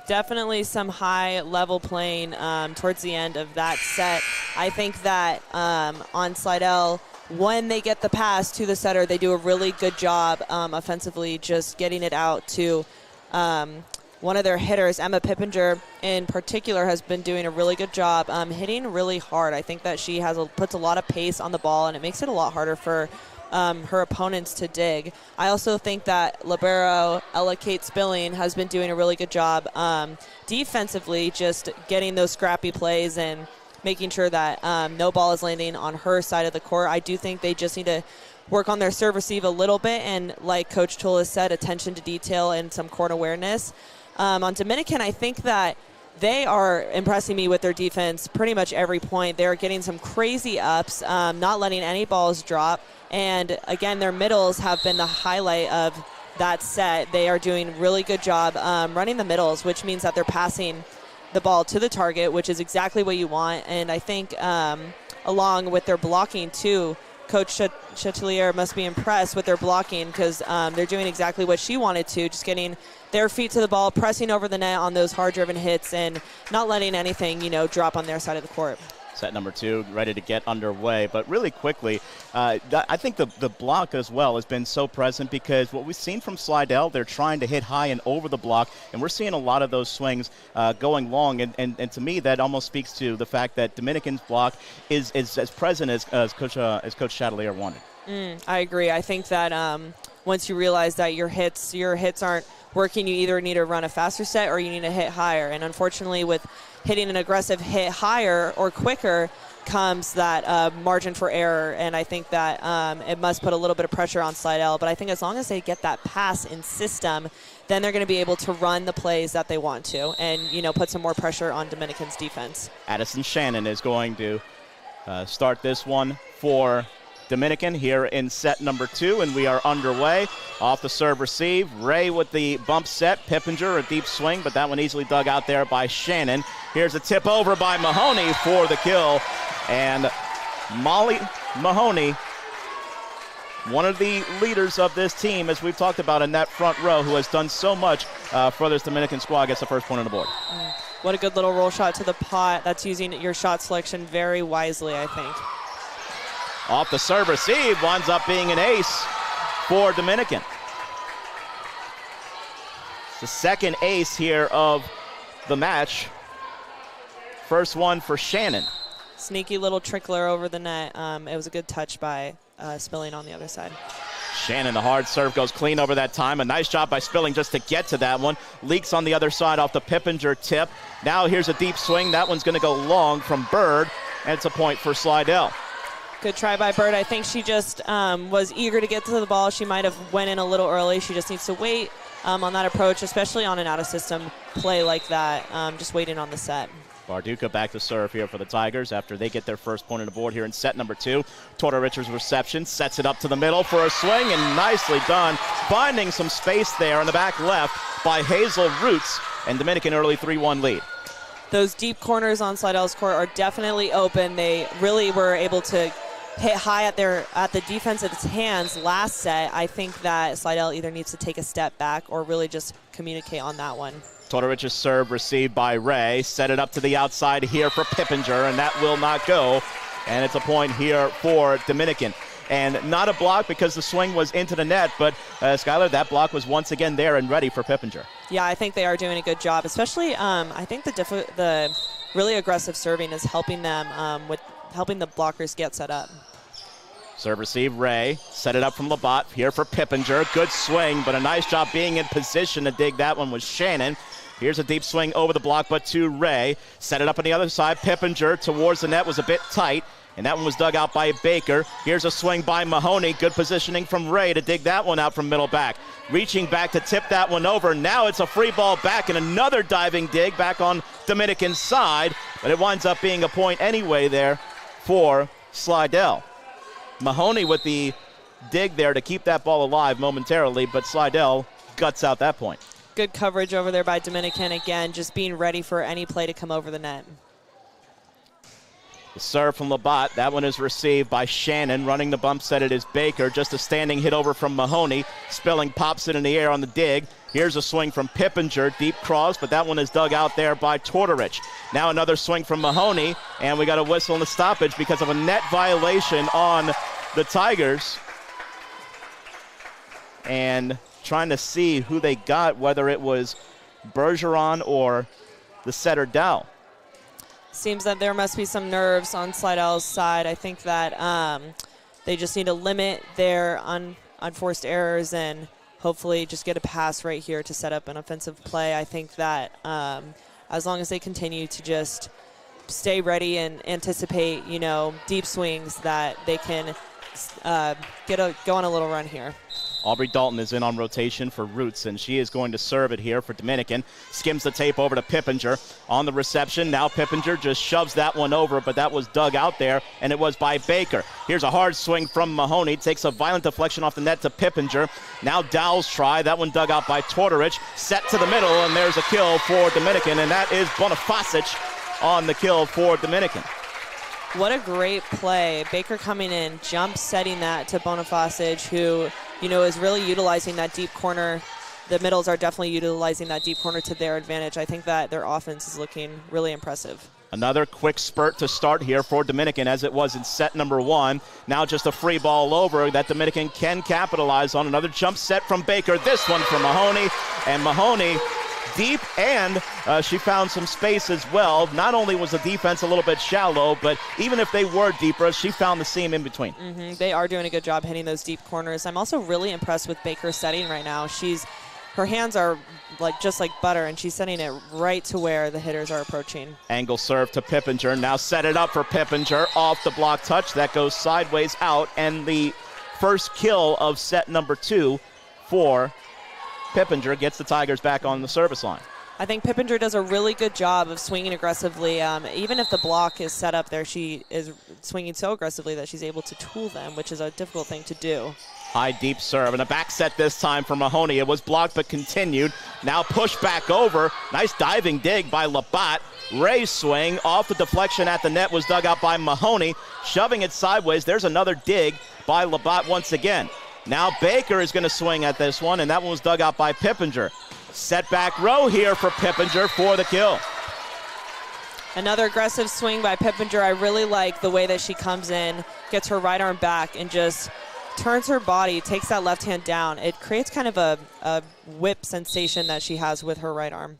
S2: Definitely some high-level playing towards the end of that set. I think that on Slidell, when they get the pass to the setter, they do a really good job offensively just getting it out to one of their hitters. Emma Pippinger in particular has been doing a really good job hitting really hard. I think that she puts a lot of pace on the ball, and it makes it a lot harder for her opponents to dig. I also think that libero Ella Kate Spilling has been doing a really good job defensively, just getting those scrappy plays and making sure that no ball is landing on her side of the court. I do think they just need to work on their serve receive a little bit, and like Coach Tull said, attention to detail and some court awareness. On Dominican, I think that they are impressing me with their defense pretty much every point. They're getting some crazy ups, not letting any balls drop. And again, their middles have been the highlight of that set. They are doing a really good job running the middles, which means that they're passing the ball to the target, which is exactly what you want. And I think along with their blocking too, Coach Chatelier must be impressed with their blocking, because they're doing exactly what she wanted to, just getting their feet to the ball, pressing over the net on those hard-driven hits, and not letting anything, drop on their side of the court.
S1: Set number 2 ready to get underway. But really quickly, I think the block as well has been so present, because what we've seen from Slidell, they're trying to hit high and over the block, and we're seeing a lot of those swings going long. And to me, that almost speaks to the fact that Dominican's block is as present as Coach Chatelier wanted.
S2: I agree. I think that once you realize that your hits aren't working, you either need to run a faster set or you need to hit higher. And unfortunately, with hitting an aggressive hit higher or quicker comes that margin for error. And I think that it must put a little bit of pressure on Slidell. But I think as long as they get that pass in system, then they're going to be able to run the plays that they want to and, put some more pressure on Dominican's defense.
S1: Addison Shannon is going to start this one for Dominican here in set number 2, and we are underway. Off the serve receive, Ray with the bump set, Pippinger a deep swing, but that one easily dug out there by Shannon. Here's a tip over by Mahoney for the kill, and Molly Mahoney, one of the leaders of this team, as we've talked about in that front row, who has done so much for this Dominican squad, gets the first point on the board.
S2: What a good little roll shot to the pot. That's using your shot selection very wisely, I think.
S1: Off the serve receive, winds up being an ace for Dominican. It's the second ace here of the match. First one for Shannon.
S2: Sneaky little trickler over the net. It was a good touch by Spilling on the other side.
S1: Shannon, the hard serve, goes clean over that time. A nice job by Spilling just to get to that one. Leaks on the other side off the Pippinger tip. Now here's a deep swing. That one's going to go long from Bird, and it's a point for Slidell.
S2: Good try by Bird. I think she just was eager to get to the ball. She might have went in a little early. She just needs to wait on that approach, especially on an out-of-system play like that, just waiting on the set.
S1: Barduca back to serve here for the Tigers after they get their first point on the board here in set number 2. Torta Richards reception, sets it up to the middle for a swing, and nicely done. Finding some space there on the back left by Hazel Roots, and Dominican early 3-1 lead.
S2: Those deep corners on Slidell's court are definitely open. They really were able to hit high at the defensive's hands last set. I think that Slidell either needs to take a step back or really just communicate on that one.
S1: Todorich's serve received by Ray. Set it up to the outside here for Pippinger, and that will not go. And it's a point here for Dominican. And not a block because the swing was into the net, but Skylar, that block was once again there and ready for Pippinger.
S2: Yeah, I think they are doing a good job, especially I think the really aggressive serving is helping them with helping the blockers get set up.
S1: Serve receive, Ray. Set it up from Labatt here for Pippinger. Good swing, but a nice job being in position to dig that one was Shannon. Here's a deep swing over the block, but to Ray. Set it up on the other side. Pippinger towards the net was a bit tight, and that one was dug out by Baker. Here's a swing by Mahoney. Good positioning from Ray to dig that one out from middle back. Reaching back to tip that one over. Now it's a free ball back and another diving dig back on Dominican's side, but it winds up being a point anyway there for Slidell. Mahoney with the dig there to keep that ball alive momentarily, but Slidell guts out that point.
S2: Good coverage over there by Dominican. Again, just being ready for any play to come over the net.
S1: The serve from Labatt. That one is received by Shannon. Running the bump set, it is Baker. Just a standing hit over from Mahoney. Spilling pops it in the air on the dig. Here's a swing from Pippinger. Deep cross, but that one is dug out there by Tortorich. Now another swing from Mahoney, and we got a whistle and a stoppage because of a net violation on the Tigers. And trying to see who they got, whether it was Bergeron or the setter Dow.
S2: Seems that there must be some nerves on Slidell's side. I think that they just need to limit their unforced errors and hopefully just get a pass right here to set up an offensive play. I think that as long as they continue to just stay ready and anticipate, deep swings, that they can go on a little run here.
S1: Aubrey Dalton is in on rotation for Roots, and she is going to serve it here for Dominican. Skims the tape over to Pippinger on the reception. Now Pippinger just shoves that one over, but that was dug out there, and it was by Baker. Here's a hard swing from Mahoney. Takes a violent deflection off the net to Pippinger. Now Dowell's try. That one dug out by Tortorich. Set to the middle, and there's a kill for Dominican, and that is Bonifasic on the kill for Dominican.
S2: What a great play. Baker coming in, jump setting that to Bonifasic, who, is really utilizing that deep corner. The middles are definitely utilizing that deep corner to their advantage. I think that their offense is looking really impressive.
S1: Another quick spurt to start here for Dominican, as it was in set number 1. Now just a free ball over that Dominican can capitalize on. Another jump set from Baker. This one from Mahoney. And Mahoney deep, and she found some space as well. Not only was the defense a little bit shallow, but even if they were deeper, she found the seam in between.
S2: They are doing a good job hitting those deep corners. I'm also really impressed with Baker's setting right now. Her hands are just like butter, and she's setting it right to where the hitters are approaching.
S1: Angle serve to Pippinger. Now set it up for Pippinger. Off the block touch. That goes sideways out, and the first kill of set number 2 for Pippinger gets the Tigers back on the service line.
S2: I think Pippinger does a really good job of swinging aggressively. Even if the block is set up there, she is swinging so aggressively that she's able to tool them, which is a difficult thing to do.
S1: High deep serve and a back set this time for Mahoney. It was blocked but continued. Now pushed back over. Nice diving dig by Labatt. Ray's swing off the deflection at the net was dug out by Mahoney. Shoving it sideways. There's another dig by Labatt once again. Now Baker is going to swing at this one, and that one was dug out by Pippinger. Set back row here for Pippinger for the kill.
S2: Another aggressive swing by Pippinger. I really like the way that she comes in, gets her right arm back, and just turns her body, takes that left hand down. It creates kind of a whip sensation that she has with her right arm.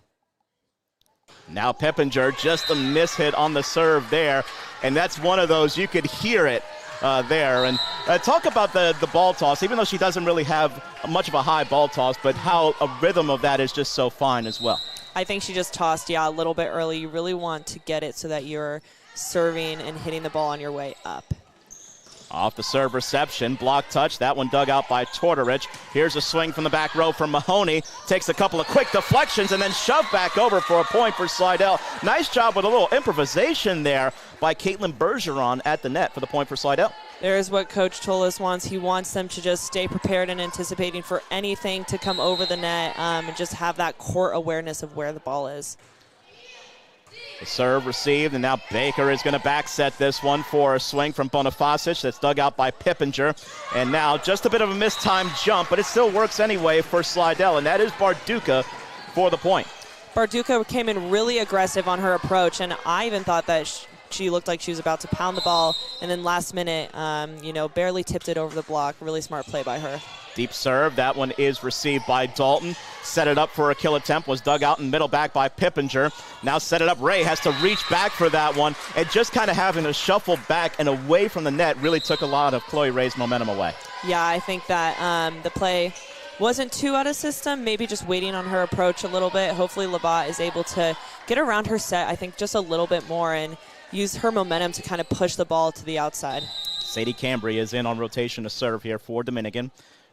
S1: Now Pippinger, just a miss hit on the serve there, and that's one of those, you could hear it there. And talk about the ball toss, even though she doesn't really have much of a high ball toss, but how a rhythm of that is just so fine as well.
S2: I think she just tossed, a little bit early. You really want to get it so that you're serving and hitting the ball on your way up.
S1: Off the serve reception, block touch. That one dug out by Tortorich. Here's a swing from the back row from Mahoney. Takes a couple of quick deflections and then shoved back over for a point for Slidell. Nice job with a little improvisation there by Caitlin Bergeron at the net for the point for Slidell.
S2: There's what Coach Tolis wants. He wants them to just stay prepared and anticipating for anything to come over the net and just have that court awareness of where the ball is.
S1: The serve received, and now Baker is going to back set this one for a swing from Bonifacic. That's dug out by Pippinger. And now just a bit of a mistimed jump, but it still works anyway for Slidell, and that is Barduca for the point.
S2: Barduca came in really aggressive on her approach, and I even thought that she looked like she was about to pound the ball, and then last minute, barely tipped it over the block. Really smart play by her.
S1: Deep serve, that one is received by Dalton. Set it up for a kill attempt, was dug out in middle back by Pippinger. Now set it up, Ray has to reach back for that one, and just kind of having to shuffle back and away from the net really took a lot of Chloe Ray's momentum away.
S2: Yeah, I think that the play wasn't too out of system, maybe just waiting on her approach a little bit. Hopefully Labatt is able to get around her set, I think, just a little bit more and use her momentum to kind of push the ball to the outside.
S1: Sadie Cambry is in on rotation to serve here for Dominican.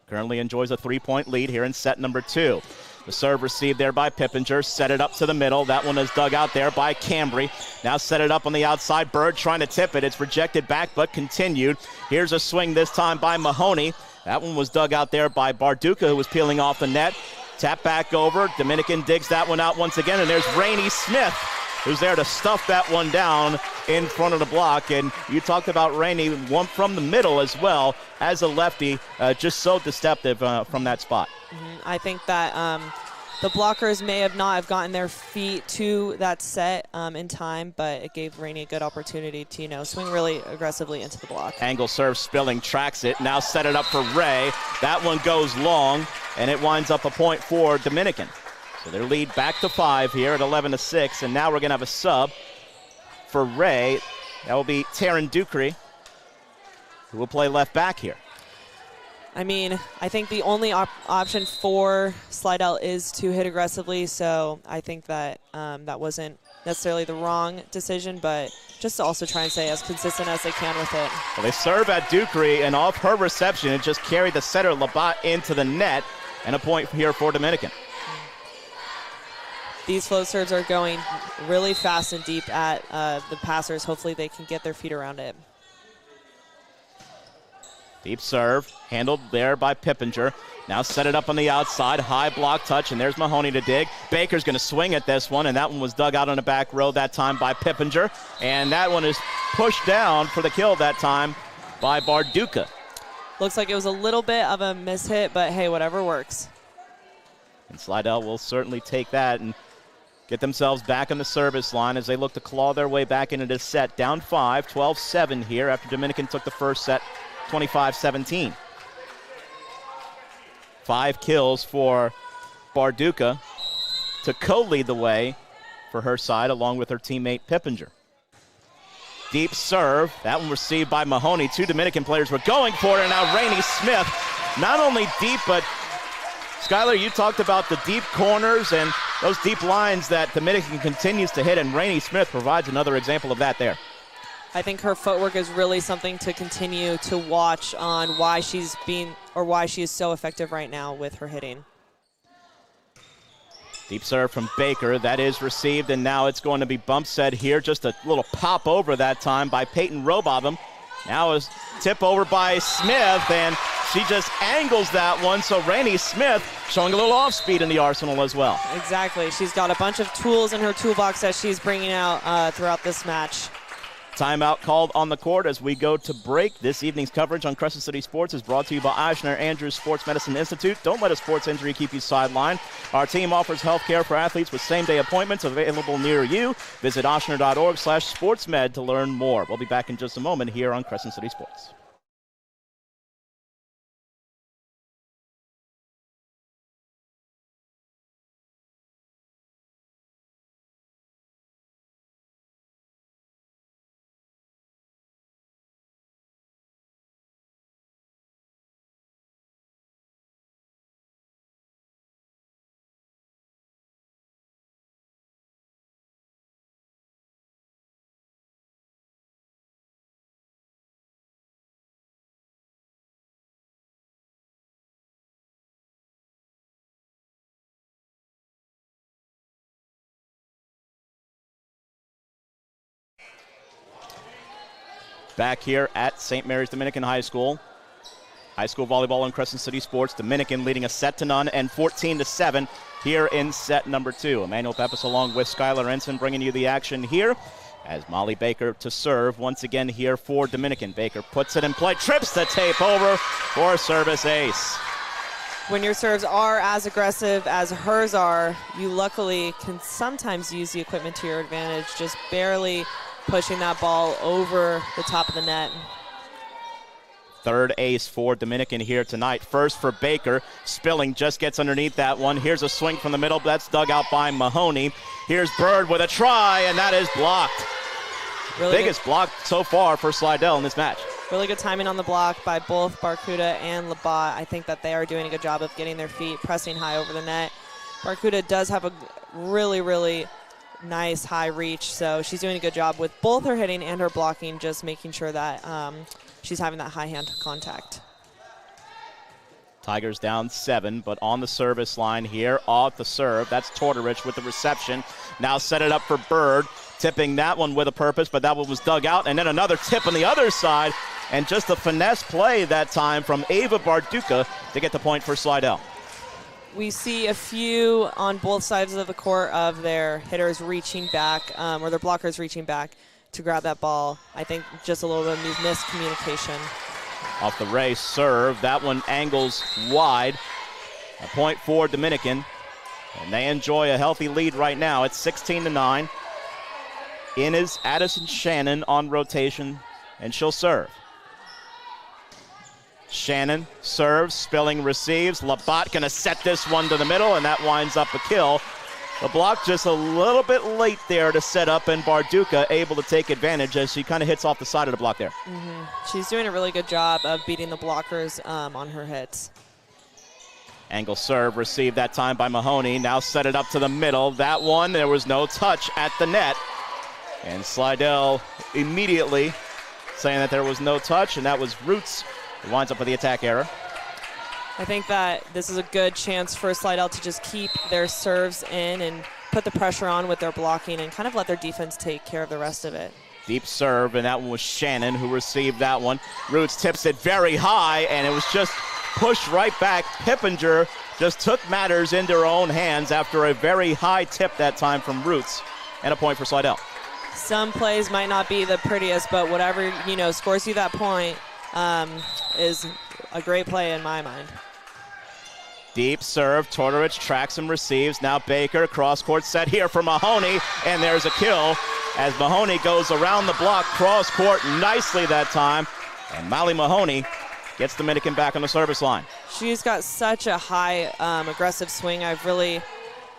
S1: Currently enjoys a 3-point lead here in set number 2. The serve received there by Pippinger. Set it up to the middle. That one is dug out there by Cambry. Now set it up on the outside. Bird trying to tip it. It's rejected back but continued. Here's a swing this time by Mahoney. That one was dug out there by Barduca, who was peeling off the net. Tap back over. Dominican digs that one out once again, and there's Rainey Smith, who's there to stuff that one down in front of the block. And you talked about Rainey, one from the middle as well as a lefty, just so deceptive from that spot.
S2: I think that the blockers may have not have gotten their feet to that set in time, but it gave Rainey a good opportunity to, swing really aggressively into the block.
S1: Angle serve, Spilling tracks it. Now set it up for Ray. That one goes long, and it winds up a point for Dominican. So their lead back to 5 here at 11-6, and now we're going to have a sub for Ray. That will be Taryn Ducree, who will play left back here.
S2: I mean, I think the only option for Slidell is to hit aggressively, so I think that that wasn't necessarily the wrong decision, but just to also try and stay as consistent as they can with it.
S1: Well, they serve at Ducree, and off her reception, it just carried the setter Labatt into the net, and a point here for Dominican.
S2: These float serves are going really fast and deep at the passers. Hopefully they can get their feet around it.
S1: Deep serve, handled there by Pippinger. Now set it up on the outside, high block touch, and there's Mahoney to dig. Baker's going to swing at this one, and that one was dug out on the back row that time by Pippinger. And that one is pushed down for the kill that time by Barduca.
S2: Looks like it was a little bit of a mishit, but hey, whatever works.
S1: And Slidell will certainly take that and get themselves back on the service line as they look to claw their way back into this set. Down 5, 12-7 here after Dominican took the first set, 25-17. 5 kills for Barduca to co-lead the way for her side along with her teammate Pippinger. Deep serve, that one received by Mahoney. 2 Dominican players were going for it, and now Rainey Smith, not only deep, but Skylar, you talked about the deep corners and those deep lines that Dominican continues to hit, and Rainey Smith provides another example of that there.
S2: I think her footwork is really something to continue to watch on why she is so effective right now with her hitting.
S1: Deep serve from Baker. That is received, and now it's going to be bump set here. Just a little pop over that time by Peyton Robobham. Now is tip over by Smith, and she just angles that one. So Rainey Smith showing a little off speed in the arsenal as well.
S2: Exactly. She's got a bunch of tools in her toolbox that she's bringing out throughout this match.
S1: Timeout called on the court as we go to break. This evening's coverage on Crescent City Sports is brought to you by Eichner Andrews Sports Medicine Institute. Don't let a sports injury keep you sidelined. Our team offers health care for athletes with same-day appointments available near you. Visit Ochsner.org/sportsmed to learn more. We'll be back in just a moment here on Crescent City Sports. Back here at St. Mary's Dominican High School. High school volleyball in Crescent City Sports. Dominican leading a set to none and 14-7 here in set number 2. Emmanuel Pepis along with Skylar Ensign bringing you the action here as Molly Baker to serve once again here for Dominican. Baker puts it in play, trips the tape over for a service ace.
S2: When your serves are as aggressive as hers are, you luckily can sometimes use the equipment to your advantage, just barely pushing that ball over the top of the net.
S1: Third ace for Dominican here tonight. First for Baker. Spilling just gets underneath that one. Here's a swing from the middle. That's dug out by Mahoney. Here's Bird with a try, and that is blocked.
S2: Really
S1: Biggest block so far for Slidell in this match.
S2: Really good timing on the block by both Barcuda and Labat. I think that they are doing a good job of getting their feet, pressing high over the net. Barcuda does have a really, really nice high reach, so she's doing a good job with both her hitting and her blocking, just making sure that she's having that high hand contact.
S1: Tigers down 7, but on the service line here, off the serve. That's Tortorich with the reception. Now set it up for Bird, tipping that one with a purpose, but that one was dug out. And then another tip on the other side, and just a finesse play that time from Ava Barduca to get the point for Slidell.
S2: We see a few on both sides of the court of their hitters reaching back, or their blockers reaching back to grab that ball. I think just a little bit of miscommunication.
S1: Off the race serve, that one angles wide. A point for Dominican, and they enjoy a healthy lead right now. It's 16-9. In is Addison Shannon on rotation, and she'll serve. Shannon serves, Spilling receives. Labat going to set this one to the middle, and that winds up a kill. The block just a little bit late there to set up, and Barduca able to take advantage as she kind of hits off the side of the block there.
S2: She's doing a really good job of beating the blockers on her hits.
S1: Angle serve received that time by Mahoney. Now set it up to the middle. That one, there was no touch at the net. And Slidell immediately saying that there was no touch, and that was Roots. He winds up with the attack error.
S2: I think that this is a good chance for Slidell to just keep their serves in and put the pressure on with their blocking and kind of let their defense take care of the rest of it.
S1: Deep serve, and that one was Shannon who received that one. Roots tips it very high, and it was just pushed right back. Pippinger just took matters into her own hands after a very high tip that time from Roots, and a point for Slidell.
S2: Some plays might not be the prettiest, but whatever, scores you that point is a great play in my mind.
S1: Deep serve, Tortorich tracks and receives. Now Baker, cross-court set here for Mahoney, and there's a kill as Mahoney goes around the block, cross-court nicely that time, and Molly Mahoney gets Dominican back on the service line.
S2: She's got such a high aggressive swing. I've really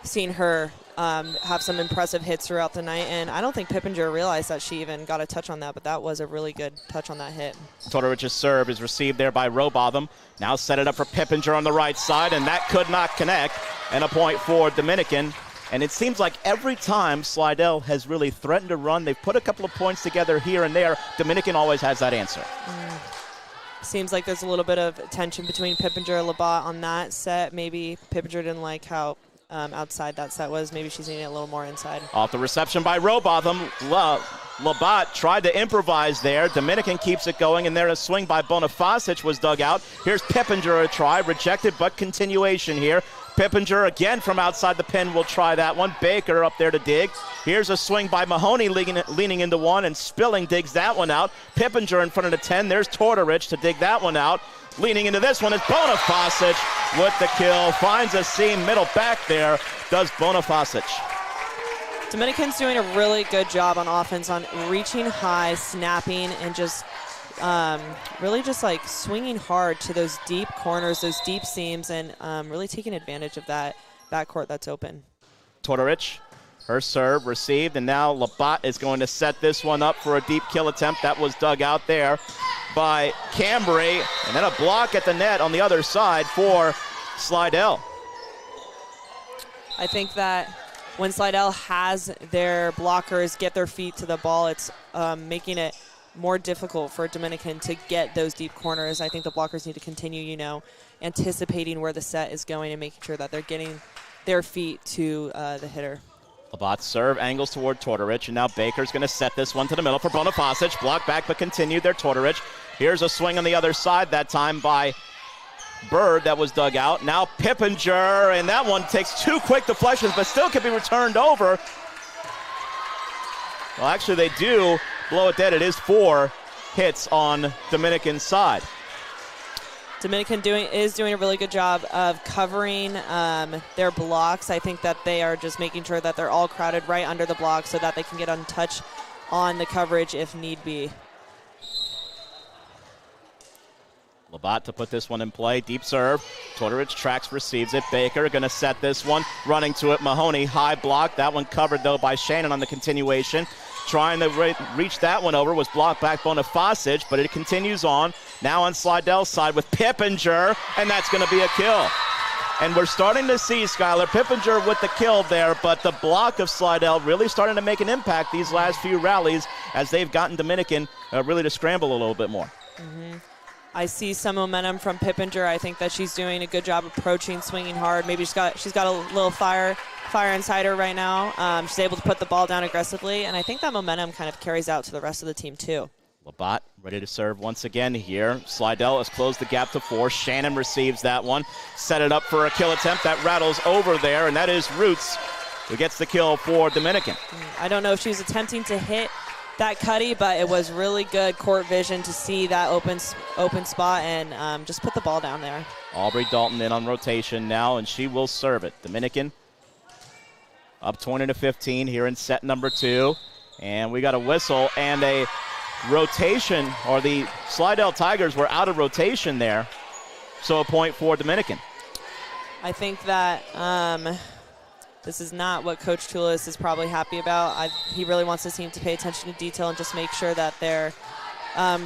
S2: seen her have some impressive hits throughout the night, and I don't think Pippinger realized that she even got a touch on that, but that was a really good touch on that hit.
S1: Tortorich's serve is received there by Robotham. Now set it up for Pippinger on the right side, and that could not connect, and a point for Dominican. And it seems like every time Slidell has really threatened to run, they've put a couple of points together here and there. Dominican always has that answer.
S2: Seems like there's a little bit of tension between Pippinger and Labat on that set. Maybe Pippinger didn't like how outside that set was. Maybe she's needing it a little more inside.
S1: Off the reception by Robotham. Labat tried to improvise there. Dominican keeps it going, and there a swing by Bonifasic was dug out. Here's Pippinger a try, rejected, but continuation here. Pippinger again from outside the pin will try that one. Baker up there to dig. Here's a swing by Mahoney leaning into one, and Spilling digs that one out. Pippinger in front of the 10. There's Tortorich to dig that one out. Leaning into this one is Bonifasic with the kill. Finds a seam middle back there, does Bonifasic.
S2: Dominican's doing a really good job on offense on reaching high, snapping, and just really just like swinging hard to those deep corners, those deep seams, and really taking advantage of that backcourt that's open.
S1: Tortorich, her serve received, and now Labat is going to set this one up for a deep kill attempt. That was dug out there by Cambry, and then a block at the net on the other side for Slidell.
S2: I think that when Slidell has their blockers get their feet to the ball, it's making it more difficult for Dominican to get those deep corners. I think the blockers need to continue, anticipating where the set is going and making sure that they're getting their feet to the hitter.
S1: Labat's serve angles toward Tortorich, and now Baker's going to set this one to the middle for Bonifasic. Block back, but continued there, Tortorich. Here's a swing on the other side, that time by Bird that was dug out. Now Pippinger, and that one takes two quick deflections, but still can be returned over. Well, actually, they do blow it dead. It is 4 hits on Dominican's side.
S2: Dominican is doing a really good job of covering their blocks. I think that they are just making sure that they're all crowded right under the block so that they can get on touch on the coverage if need be.
S1: Labat to put this one in play. Deep serve. Tortorich tracks, receives it. Baker going to set this one. Running to it. Mahoney, high block. That one covered, though, by Shannon on the continuation. Trying to reach that one over was blocked back Bonifasic, but it continues on. Now on Slidell's side with Pippinger, and that's going to be a kill. And we're starting to see, Skylar, Pippinger with the kill there, but the block of Slidell really starting to make an impact these last few rallies as they've gotten Dominican really to scramble a little bit more.
S2: Mm-hmm. I see some momentum from Pippinger. I think that she's doing a good job approaching, swinging hard. Maybe she's got a little fire inside her right now. She's able to put the ball down aggressively, and I think that momentum kind of carries out to the rest of the team too.
S1: Labat ready to serve once again here. Slidell has closed the gap to 4. Shannon receives that one. Set it up for a kill attempt. That rattles over there, and that is Roots who gets the kill for Dominican.
S2: I don't know if she was attempting to hit that cutty, but it was really good court vision to see that open spot and just put the ball down there.
S1: Aubrey Dalton in on rotation now, and she will serve it. Dominican up 20-15 here in set number 2. And we got a whistle and a rotation, or the Slidell Tigers were out of rotation there. So a point for Dominican.
S2: I think that this is not what Coach Toulis is probably happy about. He really wants his team to pay attention to detail and just make sure that they're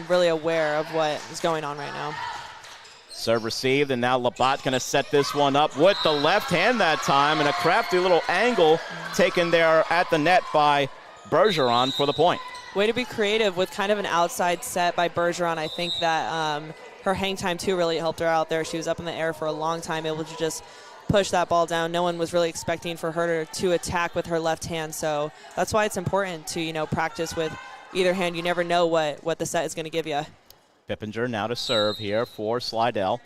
S2: really aware of what is going on right now.
S1: Serve received, and now Labat going to set this one up with the left hand that time, and a crafty little angle taken there at the net by Bergeron for the point.
S2: Way to be creative with kind of an outside set by Bergeron. I think that her hang time, too, really helped her out there. She was up in the air for a long time, able to just push that ball down. No one was really expecting for her to attack with her left hand, so that's why it's important to, practice with either hand. You never know what the set is going to give you.
S1: Pippinger now to serve here for Slidell.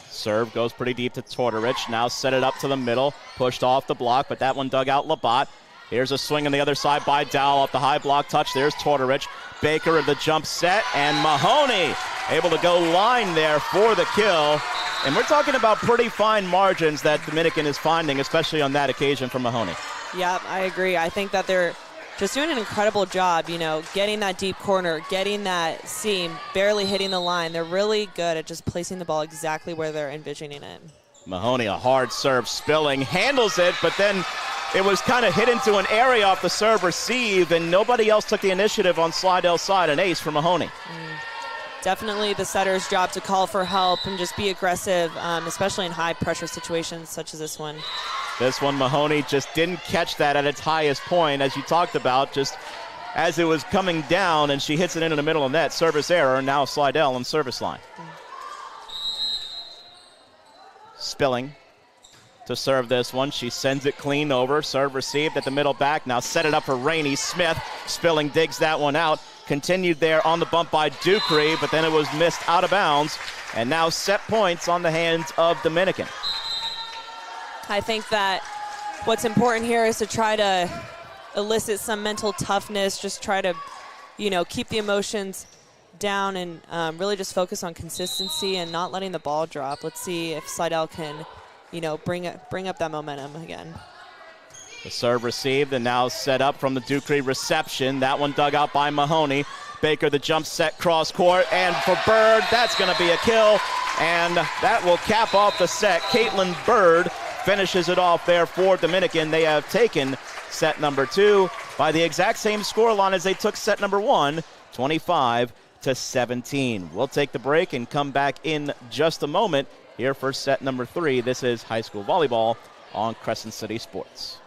S1: Serve goes pretty deep to Tortorich. Now set it up to the middle. Pushed off the block, but that one dug out Labat. Here's a swing on the other side by Dowell off the high block touch. There's Tortorich. Baker at the jump set, and Mahoney able to go line there for the kill. And we're talking about pretty fine margins that Dominican is finding, especially on that occasion for Mahoney.
S2: Yeah, I agree. I think that they're just doing an incredible job, getting that deep corner, getting that seam, barely hitting the line. They're really good at just placing the ball exactly where they're envisioning it.
S1: Mahoney, a hard serve, Spilling, handles it, but then it was kind of hit into an area off the serve received, and nobody else took the initiative on Slidell's side. An ace for Mahoney.
S2: Definitely the setter's job to call for help and just be aggressive, especially in high-pressure situations such as this one.
S1: This one, Mahoney just didn't catch that at its highest point, as you talked about, just as it was coming down, and she hits it into the middle of net. Service error, now Slidell on service line. Spilling to serve this one. She sends it clean over. Serve received at the middle back. Now set it up for Rainey Smith. Spilling digs that one out. Continued there on the bump by Dupree, but then it was missed out of bounds. And now set points on the hands of Dominican.
S2: I think that what's important here is to try to elicit some mental toughness, just try to, keep the emotions down and really just focus on consistency and not letting the ball drop. Let's see if Slidell can, bring up that momentum again.
S1: The serve received and now set up from the Dupree reception. That one dug out by Mahoney. Baker, the jump set, cross court, and for Bird, that's going to be a kill, and that will cap off the set. Caitlin Bird finishes it off there for Dominican. They have taken set number 2 by the exact same scoreline as they took set number 1, 25-17. We'll take the break and come back in just a moment here for set number 3. This is high school volleyball on Crescent City Sports.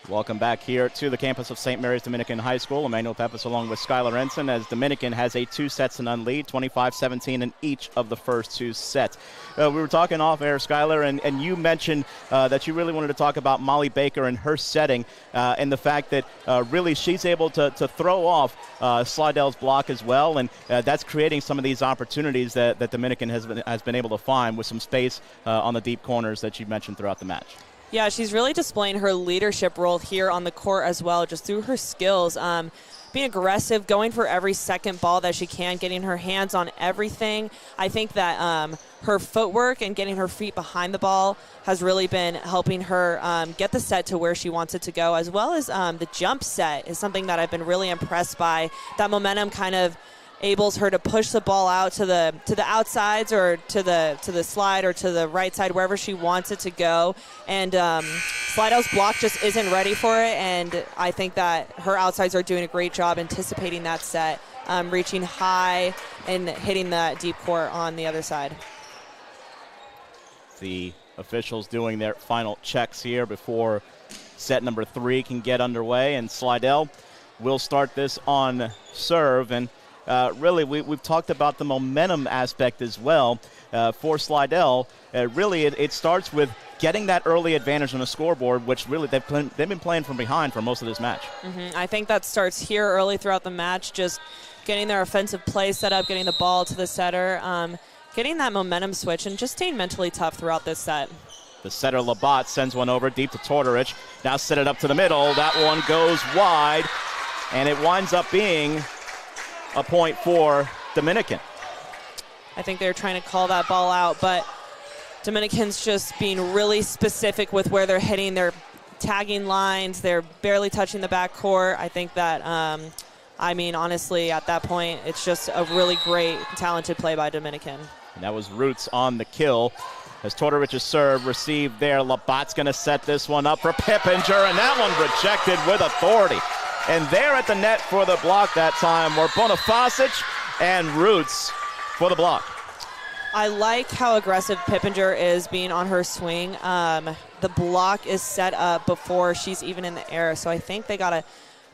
S1: Welcome back here to the campus of St. Mary's Dominican High School. Emmanuel Pepis along with Skylar Ensign as Dominican has a 2-0 lead, 25-17 in each of the first 2 sets. We were talking off air, Skylar, and you mentioned that you really wanted to talk about Molly Baker and her setting and the fact that really she's able to throw off Slidell's block as well, and that's creating some of these opportunities that Dominican has been able to find with some space on the deep corners that you mentioned throughout the match. Yeah, she's really displaying her leadership role here on the court as well, just through her skills.
S2: being aggressive, going for every second ball that she can, getting her hands on everything. I think that her footwork and getting her feet behind the ball has really been helping her get the set to where she wants it to go, as well as the jump set is something that I've been really impressed by. That momentum kind of enables her to push the ball out to the outsides or to the slide or to the right side, wherever she wants it to go. And Slidell's block just isn't ready for it, and I think that her outsides are doing a great job anticipating that set, reaching high and hitting that deep court on the other side.
S1: The officials doing their final checks here before set number 3 can get underway, and Slidell will start this on serve. And really, we've talked about the momentum aspect as well for Slidell. Really, it starts with getting that early advantage on the scoreboard, which really they've been playing from behind for most of this match.
S2: I think that starts here early throughout the match, just getting their offensive play set up, getting the ball to the setter, getting that momentum switch, and just staying mentally tough throughout this set.
S1: The setter, Labatt, sends one over deep to Tortorich. Now set it up to the middle. That one goes wide, and it winds up being a point for Dominican.
S2: I think they're trying to call that ball out, but Dominican's just being really specific with where they're hitting their tagging lines. They're barely touching the backcourt. I think that, honestly, at that point, it's just a really great, talented play by Dominican.
S1: And that was Roots on the kill. As Tortorich's serve received there, Labatt's going to set this one up for Pippinger, and that one rejected with authority. And there at the net for the block that time were Bonifacic and Roots for the block.
S2: I like how aggressive Pippinger is being on her swing. The block is set up before she's even in the air, so I think they got to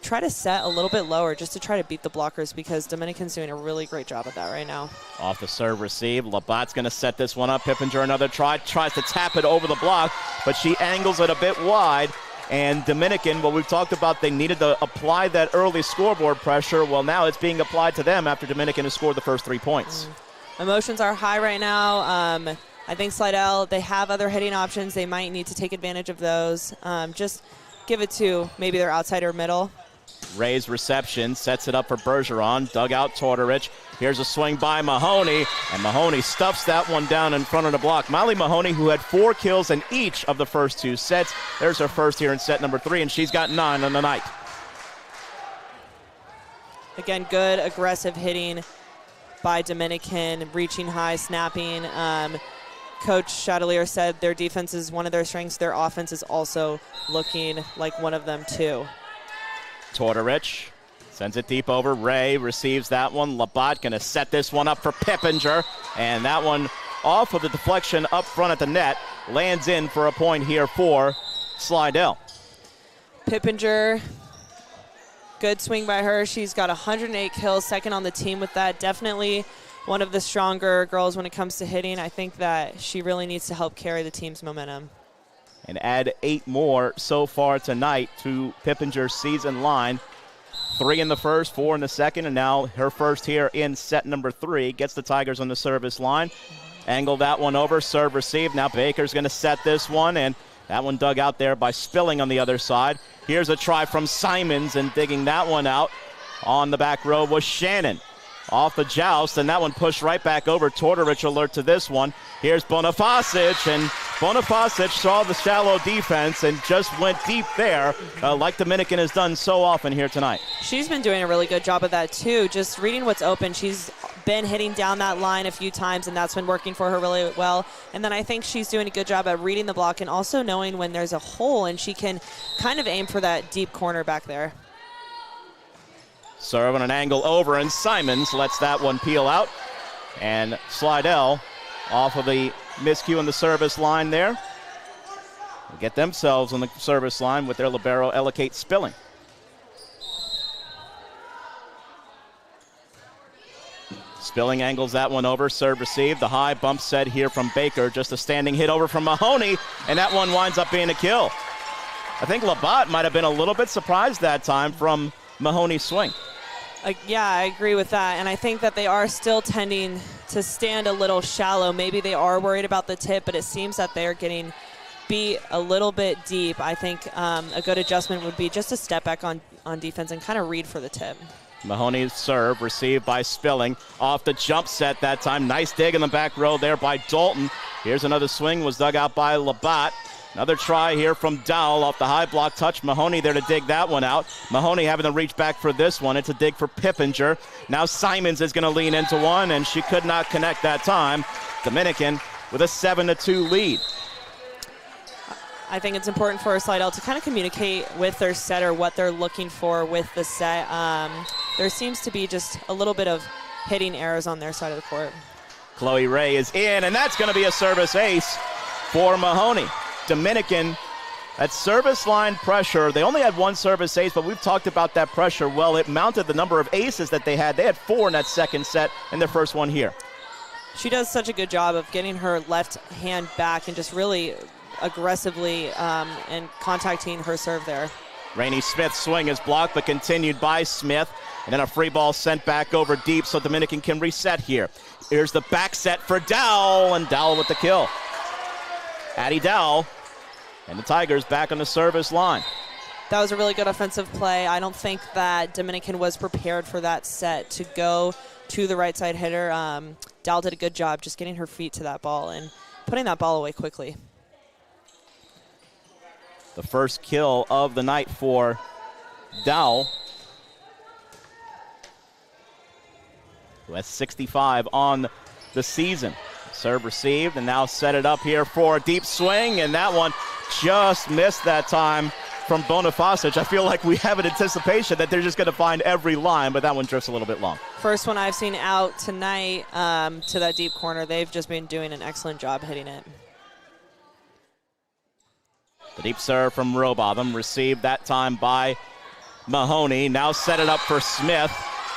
S2: try to set a little bit lower just to try to beat the blockers, because Dominican's doing a really great job of that right now.
S1: Off the serve receive, Labatt's going to set this one up. Pippinger another try, tries to tap it over the block, but she angles it a bit wide. And Dominican, well, we've talked about they needed to apply that early scoreboard pressure. Well, now it's being applied to them after Dominican has scored the first 3 points.
S2: Emotions are high right now. I think Slidell, they have other hitting options. They might need to take advantage of those. Just give it to maybe their outside or middle.
S1: Ray's reception sets it up for Bergeron. Dug out Tortorich. Here's a swing by Mahoney, and Mahoney stuffs that one down in front of the block. Molly Mahoney, who had 4 kills in each of the first 2 sets. There's her first here in set number 3, and she's got 9 on the night.
S2: Again, good aggressive hitting by Dominican, reaching high, snapping. Coach Chatelier said their defense is one of their strengths. Their offense is also looking like one of them too.
S1: Tortorich sends it deep over. Ray receives that one. Labatt going to set this one up for Pippinger. And that one off of the deflection up front at the net. Lands in for a point here for Slidell.
S2: Pippinger, good swing by her. She's got 108 kills, second on the team with that. Definitely one of the stronger girls when it comes to hitting. I think that she really needs to help carry the team's momentum.
S1: And add 8 more so far tonight to Pippinger's season line. 3 in the first, 4 in the second, and now her first here in set number 3. Gets the Tigers on the service line. Angle that one over, serve receive. Now Baker's going to set this one, and that one dug out there by Spilling on the other side. Here's a try from Simons, and digging that one out on the back row was Shannon. Off the joust, and that one pushed right back over. Tortorich alert to this one. Here's Bonifacic, and Bonifacic saw the shallow defense and just went deep there, like Dominican has done so often here tonight.
S2: She's been doing a really good job of that too, just reading what's open. She's been hitting down that line a few times, and that's been working for her really well. And then I think she's doing a good job at reading the block and also knowing when there's a hole, and she can kind of aim for that deep corner back there.
S1: Serve on an angle over, and Simons lets that one peel out. And Slidell off of the miscue on the service line there will get themselves on the service line with their libero, Ella Kate Spilling. Spilling angles that one over, serve received. The high bump set here from Baker, just a standing hit over from Mahoney, and that one winds up being a kill. I think Labatt might have been a little bit surprised that time from Mahoney's swing.
S2: Yeah, I agree with that, and I think that they are still tending to stand a little shallow. Maybe they are worried about the tip, but it seems that they're getting beat a little bit deep, I think a good adjustment would be just to step back on defense and kind of read for the tip.
S1: Mahoney's serve received by Spilling. Off the jump set that time. Nice dig in the back row there by Dalton. Here's another swing, was dug out by Labatt. Another try here from Dowell off the high block touch. Mahoney there to dig that one out. Mahoney having to reach back for this one. It's a dig for Pippinger. Now Simons is going to lean into one, and she could not connect that time. Dominican with a 7-2 lead.
S2: I think it's important for Slidell to kind of communicate with their setter what they're looking for with the set. There seems to be just a little bit of hitting errors on their side of the court.
S1: Chloe Ray is in, and that's going to be a service ace for Mahoney. Dominican, that service line pressure, they only had one service ace, but we've talked about that pressure. Well, it mounted the number of aces that they had. They had 4 in that second set in their first one here.
S2: She does such a good job of getting her left hand back and just really aggressively and contacting her serve there.
S1: Rainey Smith's swing is blocked, but continued by Smith. And then a free ball sent back over deep so Dominican can reset here. Here's the back set for Dowell, and Dowell with the kill. Addie Dowell, and the Tigers back on the service line.
S2: That was a really good offensive play. I don't think that Dominican was prepared for that set to go to the right side hitter. Dowell did a good job just getting her feet to that ball and putting that ball away quickly.
S1: The first kill of the night for Dowell, who has 65 on the season. Serve received, and now set it up here for a deep swing, and that one just missed that time from Bonifacic. I feel like we have an anticipation that they're just going to find every line, but that one drifts a little bit long. First
S2: one I've seen out tonight to that deep corner. They've just been doing an excellent job hitting it.
S1: The deep serve from Robotham, received that time by Mahoney. Now set it up for Smith,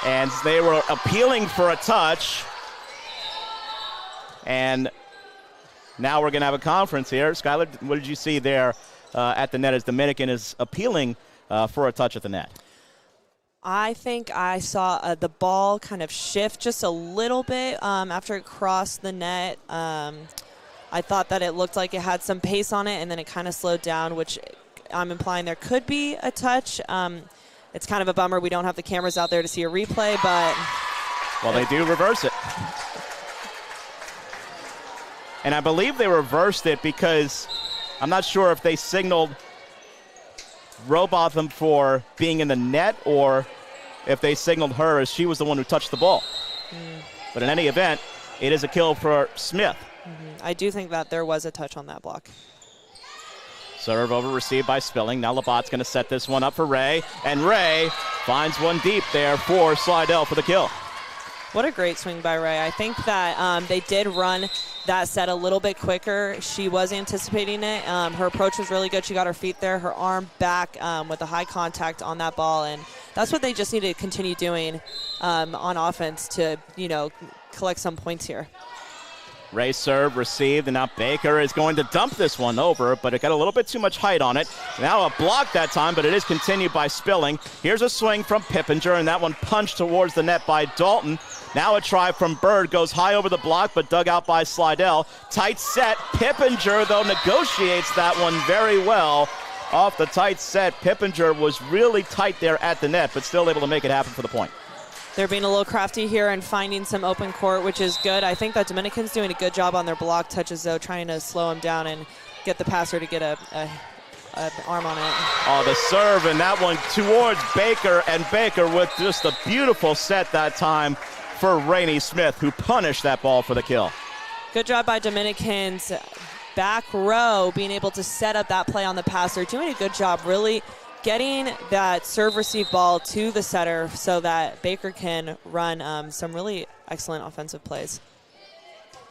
S1: and they were appealing for a touch. And now we're going to have a conference here. Skylar, what did you see there at the net as Dominican is appealing for a touch at the net?
S2: I think I saw the ball kind of shift just a little bit after it crossed the net. I thought that it looked like it had some pace on it, and then it kind of slowed down, which I'm implying there could be a touch. It's kind of a bummer we don't have the cameras out there to see a replay, but...
S1: Well, they do reverse it. And I believe they reversed it because I'm not sure if they signaled Robotham for being in the net or if they signaled her as she was the one who touched the ball. But in any event, it is a kill for Smith.
S2: I do think that there was a touch on that block.
S1: Serve over received by Spilling. Now Labatt's going to set this one up for Ray. And Ray finds one deep there for Slidell for the kill.
S2: What a great swing by Ray. I think that they did run that set a little bit quicker. She was anticipating it. Her approach was really good. She got her feet there, her arm back with a high contact on that ball. And that's what they just need to continue doing on offense to, collect some points here.
S1: Ray serve received, and now Baker is going to dump this one over, but it got a little bit too much height on it. Now a block that time, but it is continued by Spilling. Here's a swing from Pippinger, and that one punched towards the net by Dalton. Now a try from Bird, goes high over the block, but dug out by Slidell. Tight set. Pippinger, though, negotiates that one very well. Off the tight set, Pippinger was really tight there at the net, but still able to make it happen for the point.
S2: They're being a little crafty here and finding some open court, which is good. I think that Dominican's doing a good job on their block touches, though, trying to slow him down and get the passer to get an arm on it.
S1: Oh, the serve, and that one towards Baker, and Baker with just a beautiful set that time for Rainey Smith, who punished that ball for the kill.
S2: Good job by Dominican's back row, being able to set up that play on the passer, doing a good job really getting that serve-receive ball to the setter so that Baker can run some really excellent offensive plays.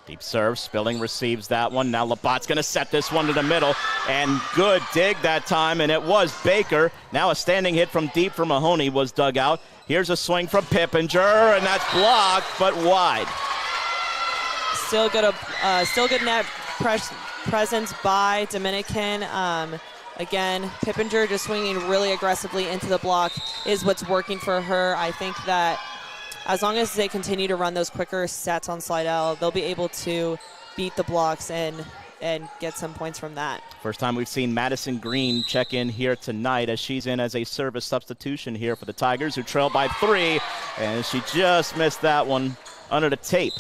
S1: Deep serve, Spilling receives that one. Now Labatt's going to set this one to the middle, and good dig that time, and it was Baker. Now a standing hit from deep for Mahoney was dug out. Here's a swing from Pippinger, and that's blocked, but wide.
S2: Still good net presence by Dominican. Again, Pippinger just swinging really aggressively into the block is what's working for her. I think that as long as they continue to run those quicker sets on Slidell, they'll be able to beat the blocks and and get some points from that.
S1: First time we've seen Madison Green check in here tonight, as she's in as a service substitution here for the Tigers, who trail by 3, and she just missed that one under the tape.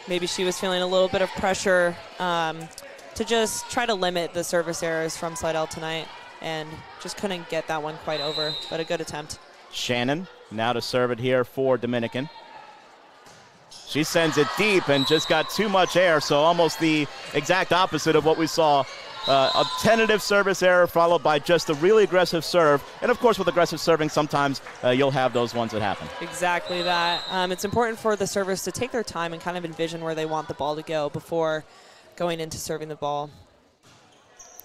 S2: Maybe she was feeling a little bit of pressure to just try to limit the service errors from Slidell tonight, and just couldn't get that one quite over, but a good attempt.
S1: Shannon now to serve it here for Dominican. She sends it deep and just got too much air, so almost the exact opposite of what we saw. A tentative service error followed by just a really aggressive serve. And, of course, with aggressive serving, sometimes you'll have those ones that happen.
S2: Exactly that. It's important for the servers to take their time and kind of envision where they want the ball to go before going into serving the ball.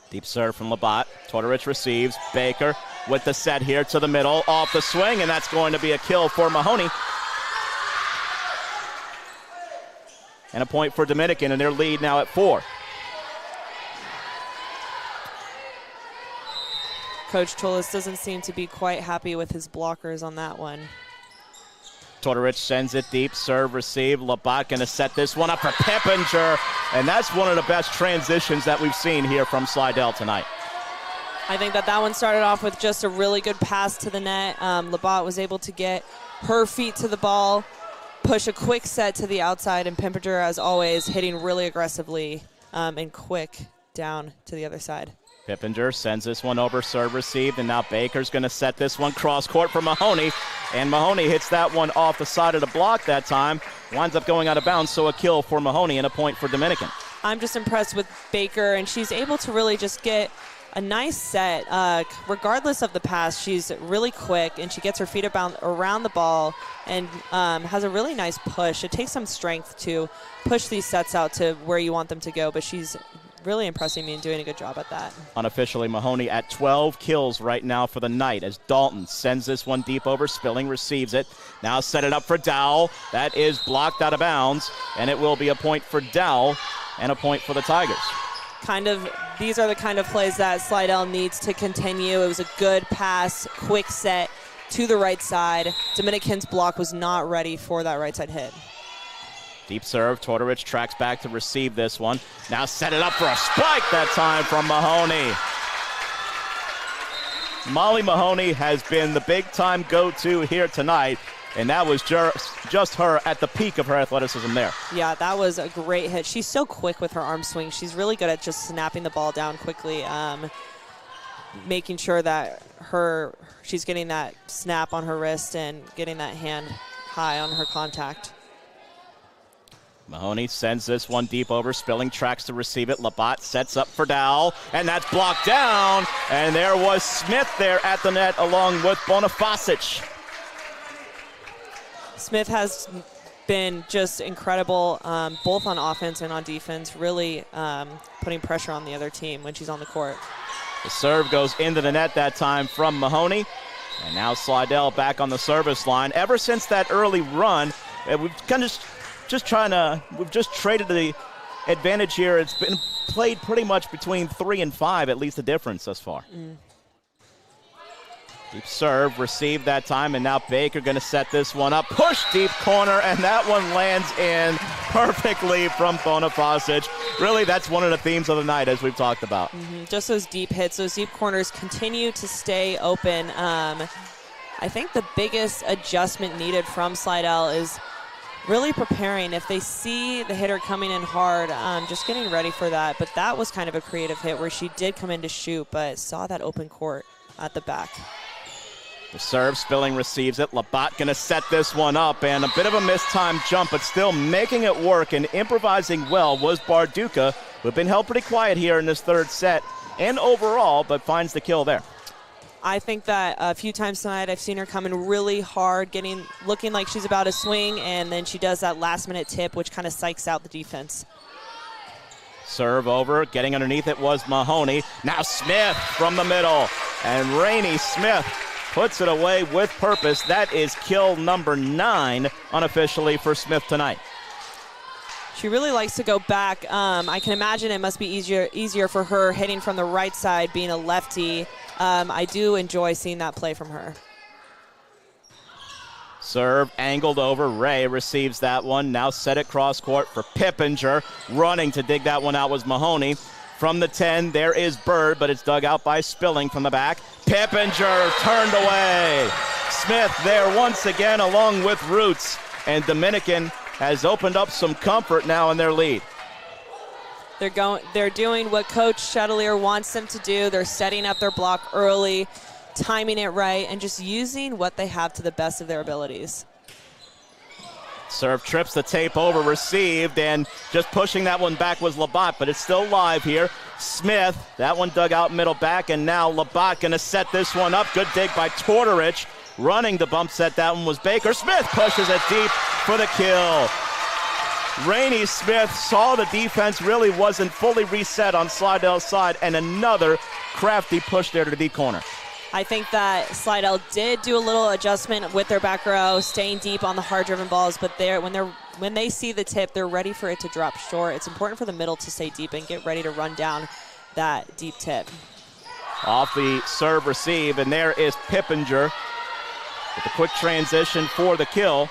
S1: Deep serve from Labatt. Tortorich receives. Baker with the set here to the middle. Off the swing, and that's going to be a kill for Mahoney. And a point for Dominican, and their lead now at 4.
S2: Coach Cholis doesn't seem to be quite happy with his blockers on that one.
S1: Tortorich sends it deep. Serve, receive. Labatt going to set this one up for Pippinger. And that's one of the best transitions that we've seen here from Slidell tonight.
S2: I think that one started off with just a really good pass to the net. Labatt was able to get her feet to the ball, push a quick set to the outside, and Pippinger, as always, hitting really aggressively and quick down to the other side.
S1: Pippinger sends this one over, serve received, and now Baker's going to set this one cross court for Mahoney. And Mahoney hits that one off the side of the block that time. Winds up going out of bounds, so a kill for Mahoney and a point for Dominican.
S2: I'm just impressed with Baker, and she's able to really just get a nice set. Regardless of the pass, she's really quick, and she gets her feet around the ball and has a really nice push. It takes some strength to push these sets out to where you want them to go, but she's really impressing me and doing a good job at that.
S1: Unofficially, Mahoney at 12 kills right now for the night as Dalton sends this one deep over. Spilling receives it. Now set it up for Dowell. That is blocked out of bounds, and it will be a point for Dowell and a point for the Tigers.
S2: These are the kind of plays that Slidell needs to continue. It was a good pass, quick set to the right side. Dominican's block was not ready for that right side hit.
S1: Deep serve. Tortorich tracks back to receive this one. Now set it up for a spike that time from Mahoney. Molly Mahoney has been the big-time go-to here tonight, and that was just her at the peak of her athleticism there.
S2: Yeah, that was a great hit. She's so quick with her arm swing. She's really good at just snapping the ball down quickly, making sure that she's getting that snap on her wrist and getting that hand high on her contact.
S1: Mahoney sends this one deep over. Spilling tracks to receive it. Labatt sets up for Dowell, and that's blocked down. And there was Smith there at the net along with Bonifasic.
S2: Smith has been just incredible, both on offense and on defense, really putting pressure on the other team when she's on the court.
S1: The serve goes into the net that time from Mahoney. And now Slidell back on the service line. Ever since that early run, we've kind of we've just traded the advantage here. It's been played pretty much between 3 and 5, at least the difference thus far. Deep serve, received that time, and now Baker going to set this one up. Push deep corner, and that one lands in perfectly from Bonifasic. Really, that's one of the themes of the night, as we've talked about.
S2: Just those deep hits, those deep corners continue to stay open. I think the biggest adjustment needed from Slidell is really preparing. If they see the hitter coming in hard, just getting ready for that. But that was kind of a creative hit where she did come in to shoot, but saw that open court at the back.
S1: The serve, Spilling receives it. Labatt going to set this one up, and a bit of a mistimed jump, but still making it work and improvising well was Barduca, who have been held pretty quiet here in this third set and overall, but finds the kill there.
S2: I think that a few times tonight I've seen her come in really hard, looking like she's about to swing, and then she does that last-minute tip, which kind of psychs out the defense.
S1: Serve over, getting underneath it was Mahoney. Now Smith from the middle, and Rainey Smith puts it away with purpose. That is kill number 9 unofficially for Smith tonight.
S2: She really likes to go back. I can imagine it must be easier for her hitting from the right side, being a lefty. I do enjoy seeing that play from her.
S1: Serve angled over. Ray receives that one. Now set it cross court for Pippinger. Running to dig that one out was Mahoney. From the 10, there is Bird, but it's dug out by Spilling from the back. Pippinger turned away. Smith there once again along with Roots. And Dominican has opened up some comfort now in their lead.
S2: They're doing what Coach Chatelier wants them to do. They're setting up their block early, timing it right, and just using what they have to the best of their abilities.
S1: Serve trips the tape over, received, and just pushing that one back was Labatt, but it's still live here. Smith, that one dug out middle back, and now Labatt going to set this one up. Good dig by Tortorich. Running the bump set, that one was Baker. Smith pushes it deep for the kill. Rainey Smith saw the defense really wasn't fully reset on Slidell's side, and another crafty push there to the deep corner.
S2: I think that Slidell did do a little adjustment with their back row, staying deep on the hard-driven balls, but when they see the tip, they're ready for it to drop short. It's important for the middle to stay deep and get ready to run down that deep tip.
S1: Off the serve receive, and there is Pippinger with a quick transition for the kill.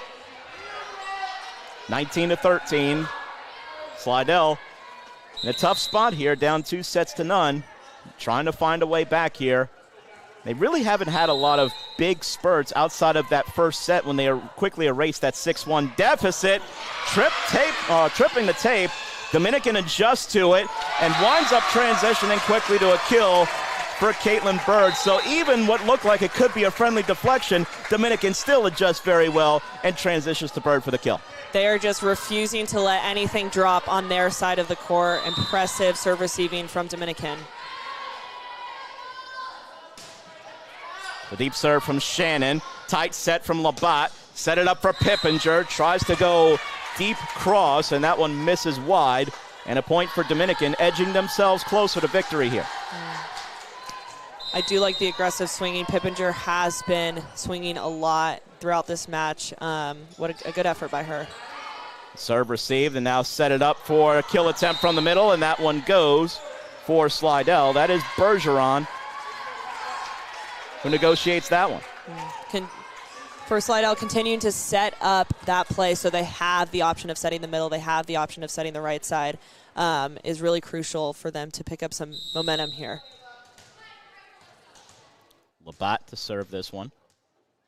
S1: 19-13. Slidell in a tough spot here, down 2-0, trying to find a way back here. They really haven't had a lot of big spurts outside of that first set when they quickly erased that 6-1 deficit. Tripping the tape. Dominican adjusts to it and winds up transitioning quickly to a kill for Caitlin Bird. So even what looked like it could be a friendly deflection, Dominican still adjusts very well and transitions to Bird for the kill.
S2: They are just refusing to let anything drop on their side of the court. Impressive serve receiving from Dominican.
S1: The deep serve from Shannon. Tight set from Labatt. Set it up for Pippinger. Tries to go deep cross, and that one misses wide. And a point for Dominican, edging themselves closer to victory here.
S2: I do like the aggressive swinging. Pippinger has been swinging a lot throughout this match. What a good effort by her.
S1: Serve received, and now set it up for a kill attempt from the middle, and that one goes for Slidell. That is Bergeron who negotiates that one.
S2: For Slidell, continuing to set up that play so they have the option of setting the middle, they have the option of setting the right side, is really crucial for them to pick up some momentum here.
S1: Labatt to serve this one.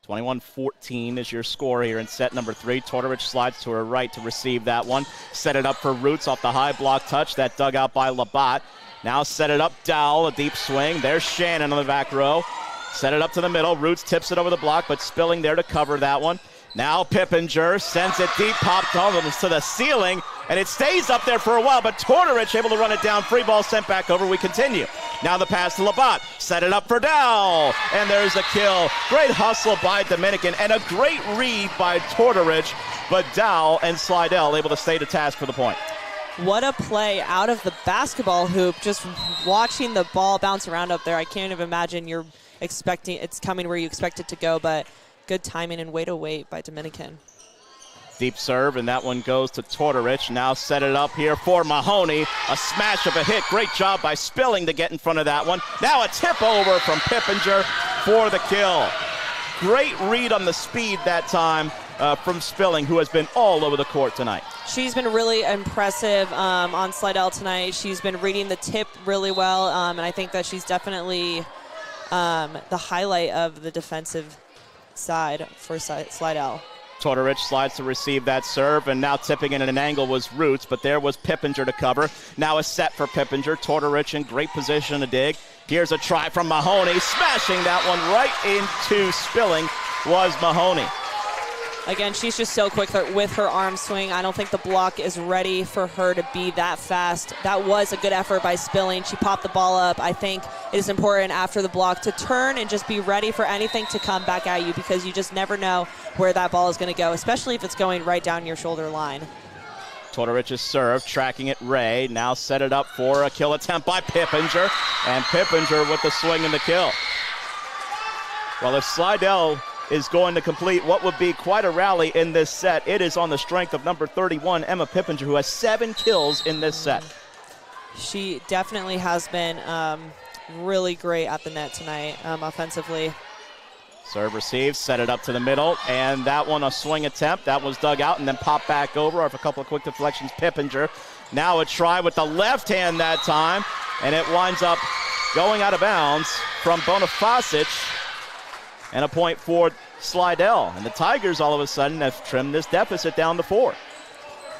S1: 21-14 is your score here in set number 3. Tortorich slides to her right to receive that one. Set it up for Roots off the high block touch. That dug out by Labatt. Now set it up, Dowell, a deep swing. There's Shannon on the back row. Set it up to the middle. Roots tips it over the block, but Spilling there to cover that one. Now Pippinger sends it deep, popped almost to the ceiling, and it stays up there for a while, but Tortorich able to run it down. Free ball sent back over. We continue. Now the pass to Labatt. Set it up for Dowell, and there's a kill. Great hustle by Dominican, and a great read by Tortorich, but Dowell and Slidell able to stay to task for the point.
S2: What a play out of the basketball hoop, just watching the ball bounce around up there. I can't even imagine you're expecting it's coming where you expect it to go, but good timing and way to wait by Dominican.
S1: Deep serve, and that one goes to Tortorich. Now set it up here for Mahoney. A smash of a hit. Great job by Spilling to get in front of that one. Now a tip over from Pippinger for the kill. Great read on the speed that time from Spilling, who has been all over the court tonight.
S2: She's been really impressive on Slidell tonight. She's been reading the tip really well, and I think that she's definitely the highlight of the defensive side for Slidell.
S1: Tortorich slides to receive that serve, and now tipping in at an angle was Roots, but there was Pippinger to cover. Now a set for Pippinger. Tortorich in great position to dig. Here's a try from Mahoney. Smashing that one right into Spilling was Mahoney.
S2: Again, she's just so quick with her arm swing. I don't think the block is ready for her to be that fast. That was a good effort by Spilling. She popped the ball up. I think it is important after the block to turn and just be ready for anything to come back at you, because you just never know where that ball is going to go, especially if it's going right down your shoulder line.
S1: Tortorich's serve, tracking it Ray. Now set it up for a kill attempt by Pippinger, and Pippinger with the swing and the kill. Well, if Slidell is going to complete what would be quite a rally in this set, it is on the strength of number 31, Emma Pippinger, who has 7 kills in this set.
S2: She definitely has been really great at the net tonight offensively.
S1: Serve receives, set it up to the middle, and that one a swing attempt. That was dug out and then popped back over after a couple of quick deflections. Pippinger. Now a try with the left hand that time, and it winds up going out of bounds from Bonifasic, and a point for Slidell. And the Tigers all of a sudden have trimmed this deficit down to 4.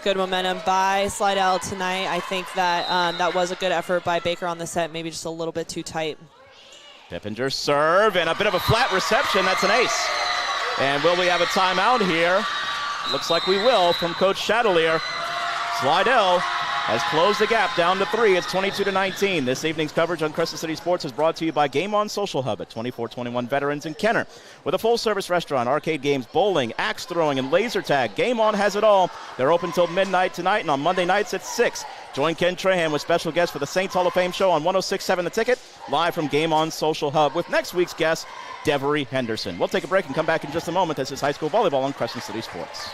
S2: Good momentum by Slidell tonight. I think that that was a good effort by Baker on the set, maybe just a little bit too tight.
S1: Pippinger serve and a bit of a flat reception. That's an ace. And will we have a timeout here? Looks like we will from Coach Chatelier. Slidell has closed the gap down to 3. It's 22-19. This evening's coverage on Crescent City Sports is brought to you by Game On Social Hub at 2421 Veterans in Kenner. With a full-service restaurant, arcade games, bowling, axe throwing, and laser tag, Game On has it all. They're open till midnight tonight, and on Monday nights at 6. Join Ken Trahan with special guests for the Saints Hall of Fame show on 106.7 The Ticket, live from Game On Social Hub with next week's guest, Devery Henderson. We'll take a break and come back in just a moment. This is high school volleyball on Crescent City Sports.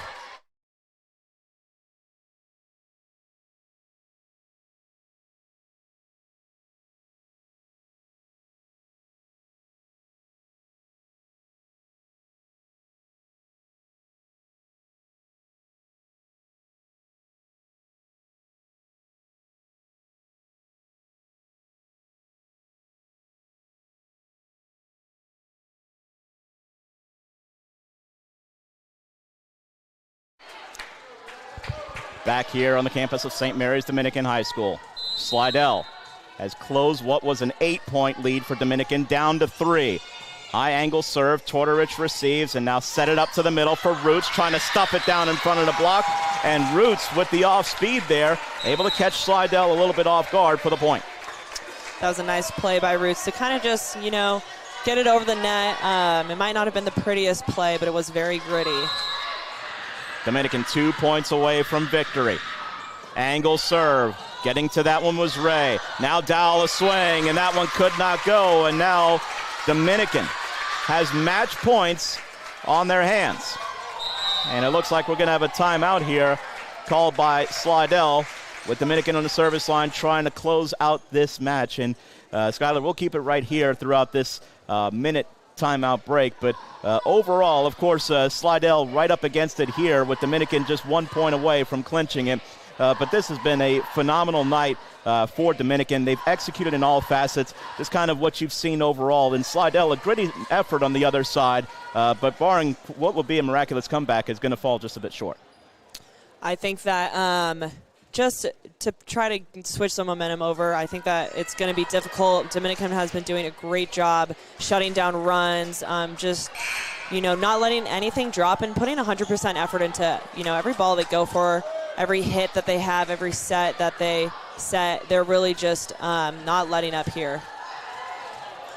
S1: Back here on the campus of St. Mary's Dominican High School, Slidell has closed what was an 8-point lead for Dominican down to 3. High angle serve, Tortorich receives, and now set it up to the middle for Roots, trying to stuff it down in front of the block. And Roots with the off speed there, able to catch Slidell a little bit off guard for the point.
S2: That was a nice play by Roots to kind of just, get it over the net. It might not have been the prettiest play, but it was very gritty.
S1: Dominican 2 points away from victory. Angle serve. Getting to that one was Ray. Now Dowell a swing, and that one could not go. And now Dominican has match points on their hands. And it looks like we're going to have a timeout here called by Slidell, with Dominican on the service line trying to close out this match. And Skylar, we'll keep it right here throughout this minute timeout break, but overall, of course, Slidell right up against it here, with Dominican just 1 point away from clinching it. But this has been a phenomenal night for Dominican. They've executed in all facets. Just kind of what you've seen overall. In Slidell, a gritty effort on the other side, but barring what will be a miraculous comeback, is going to fall just a bit short.
S2: I think that just to try to switch some momentum over, I think that it's going to be difficult. Dominican has been doing a great job shutting down runs, not letting anything drop and putting 100% effort into, every ball they go for, every hit that they have, every set that they set. They're really just not letting up here.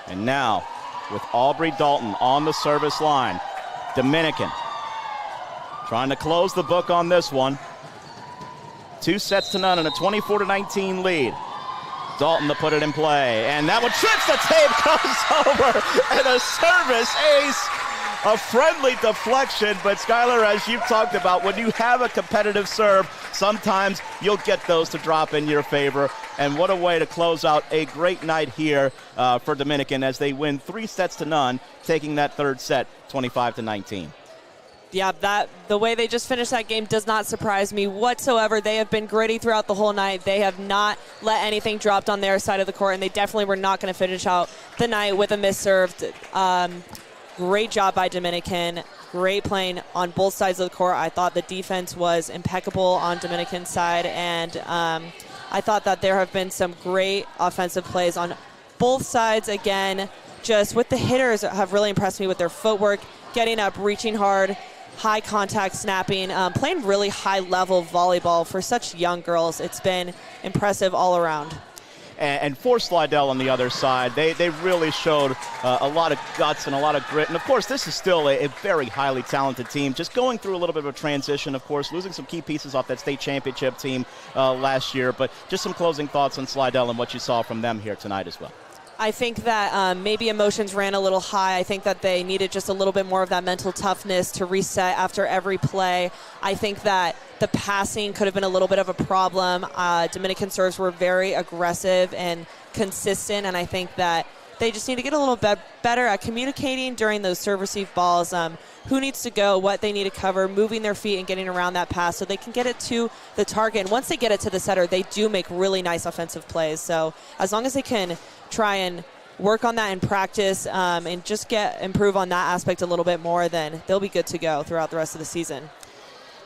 S1: And now, with Aubrey Dalton on the service line, Dominican trying to close the book on this one. 2-0 and a 24-19 lead. Dalton to put it in play, and that one trips the tape, comes over, and a service ace. A friendly deflection, but Skylar, as you've talked about, when you have a competitive serve, sometimes you'll get those to drop in your favor. And what a way to close out a great night here for Dominican as they win 3-0, taking that third set 25-19.
S2: Yeah, the way they just finished that game does not surprise me whatsoever. They have been gritty throughout the whole night. They have not let anything drop on their side of the court, and they definitely were not going to finish out the night with a misserved. Great job by Dominican. Great playing on both sides of the court. I thought the defense was impeccable on Dominican's side, and I thought that there have been some great offensive plays on both sides. Again, just with the hitters have really impressed me with their footwork, getting up, reaching hard, high contact snapping, playing really high level volleyball for such young girls. It's been impressive all around.
S1: And for Slidell on the other side, they really showed a lot of guts and a lot of grit. And, of course, this is still a very highly talented team, just going through a little bit of a transition, of course, losing some key pieces off that state championship team last year. But just some closing thoughts on Slidell and what you saw from them here tonight as well.
S2: I think that maybe emotions ran a little high. I think that they needed just a little bit more of that mental toughness to reset after every play. I think that the passing could have been a little bit of a problem. Dominican serves were very aggressive and consistent, and I think that they just need to get a little bit better at communicating during those serve-receive balls, who needs to go, what they need to cover, moving their feet and getting around that pass so they can get it to the target. And once they get it to the setter, they do make really nice offensive plays. So as long as they can try and work on that in practice and just improve on that aspect a little bit more, then they'll be good to go throughout the rest of the season.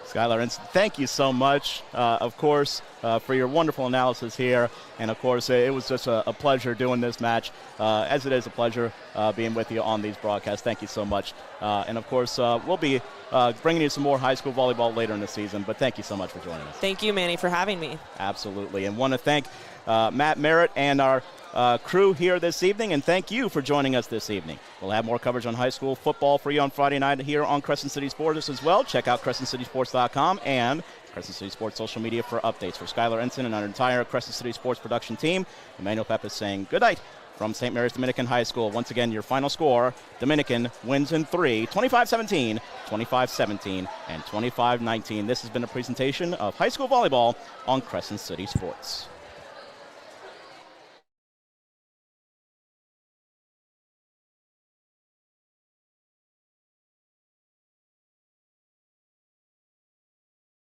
S1: Skylar Ensign, thank you so much, of course, for your wonderful analysis here. And, of course, it was just a pleasure doing this match, as it is a pleasure being with you on these broadcasts. Thank you so much. And, of course, we'll be bringing you some more high school volleyball later in the season. But thank you so much for joining us.
S2: Thank you, Manny, for having me. Absolutely.
S1: And want to thank Matt Merritt and our crew here this evening, and thank you for joining us this evening. We'll have more coverage on high school football for you on Friday night here on Crescent City Sports as well. Check out CrescentCitySports.com and Crescent City Sports social media for updates. For Skylar Ensign and our entire Crescent City Sports production team, Emmanuel Pep saying good night from St. Mary's Dominican High School. Once again, your final score, Dominican wins in 3, 25-17, 25-17, and 25-19. This has been a presentation of high school volleyball on Crescent City Sports.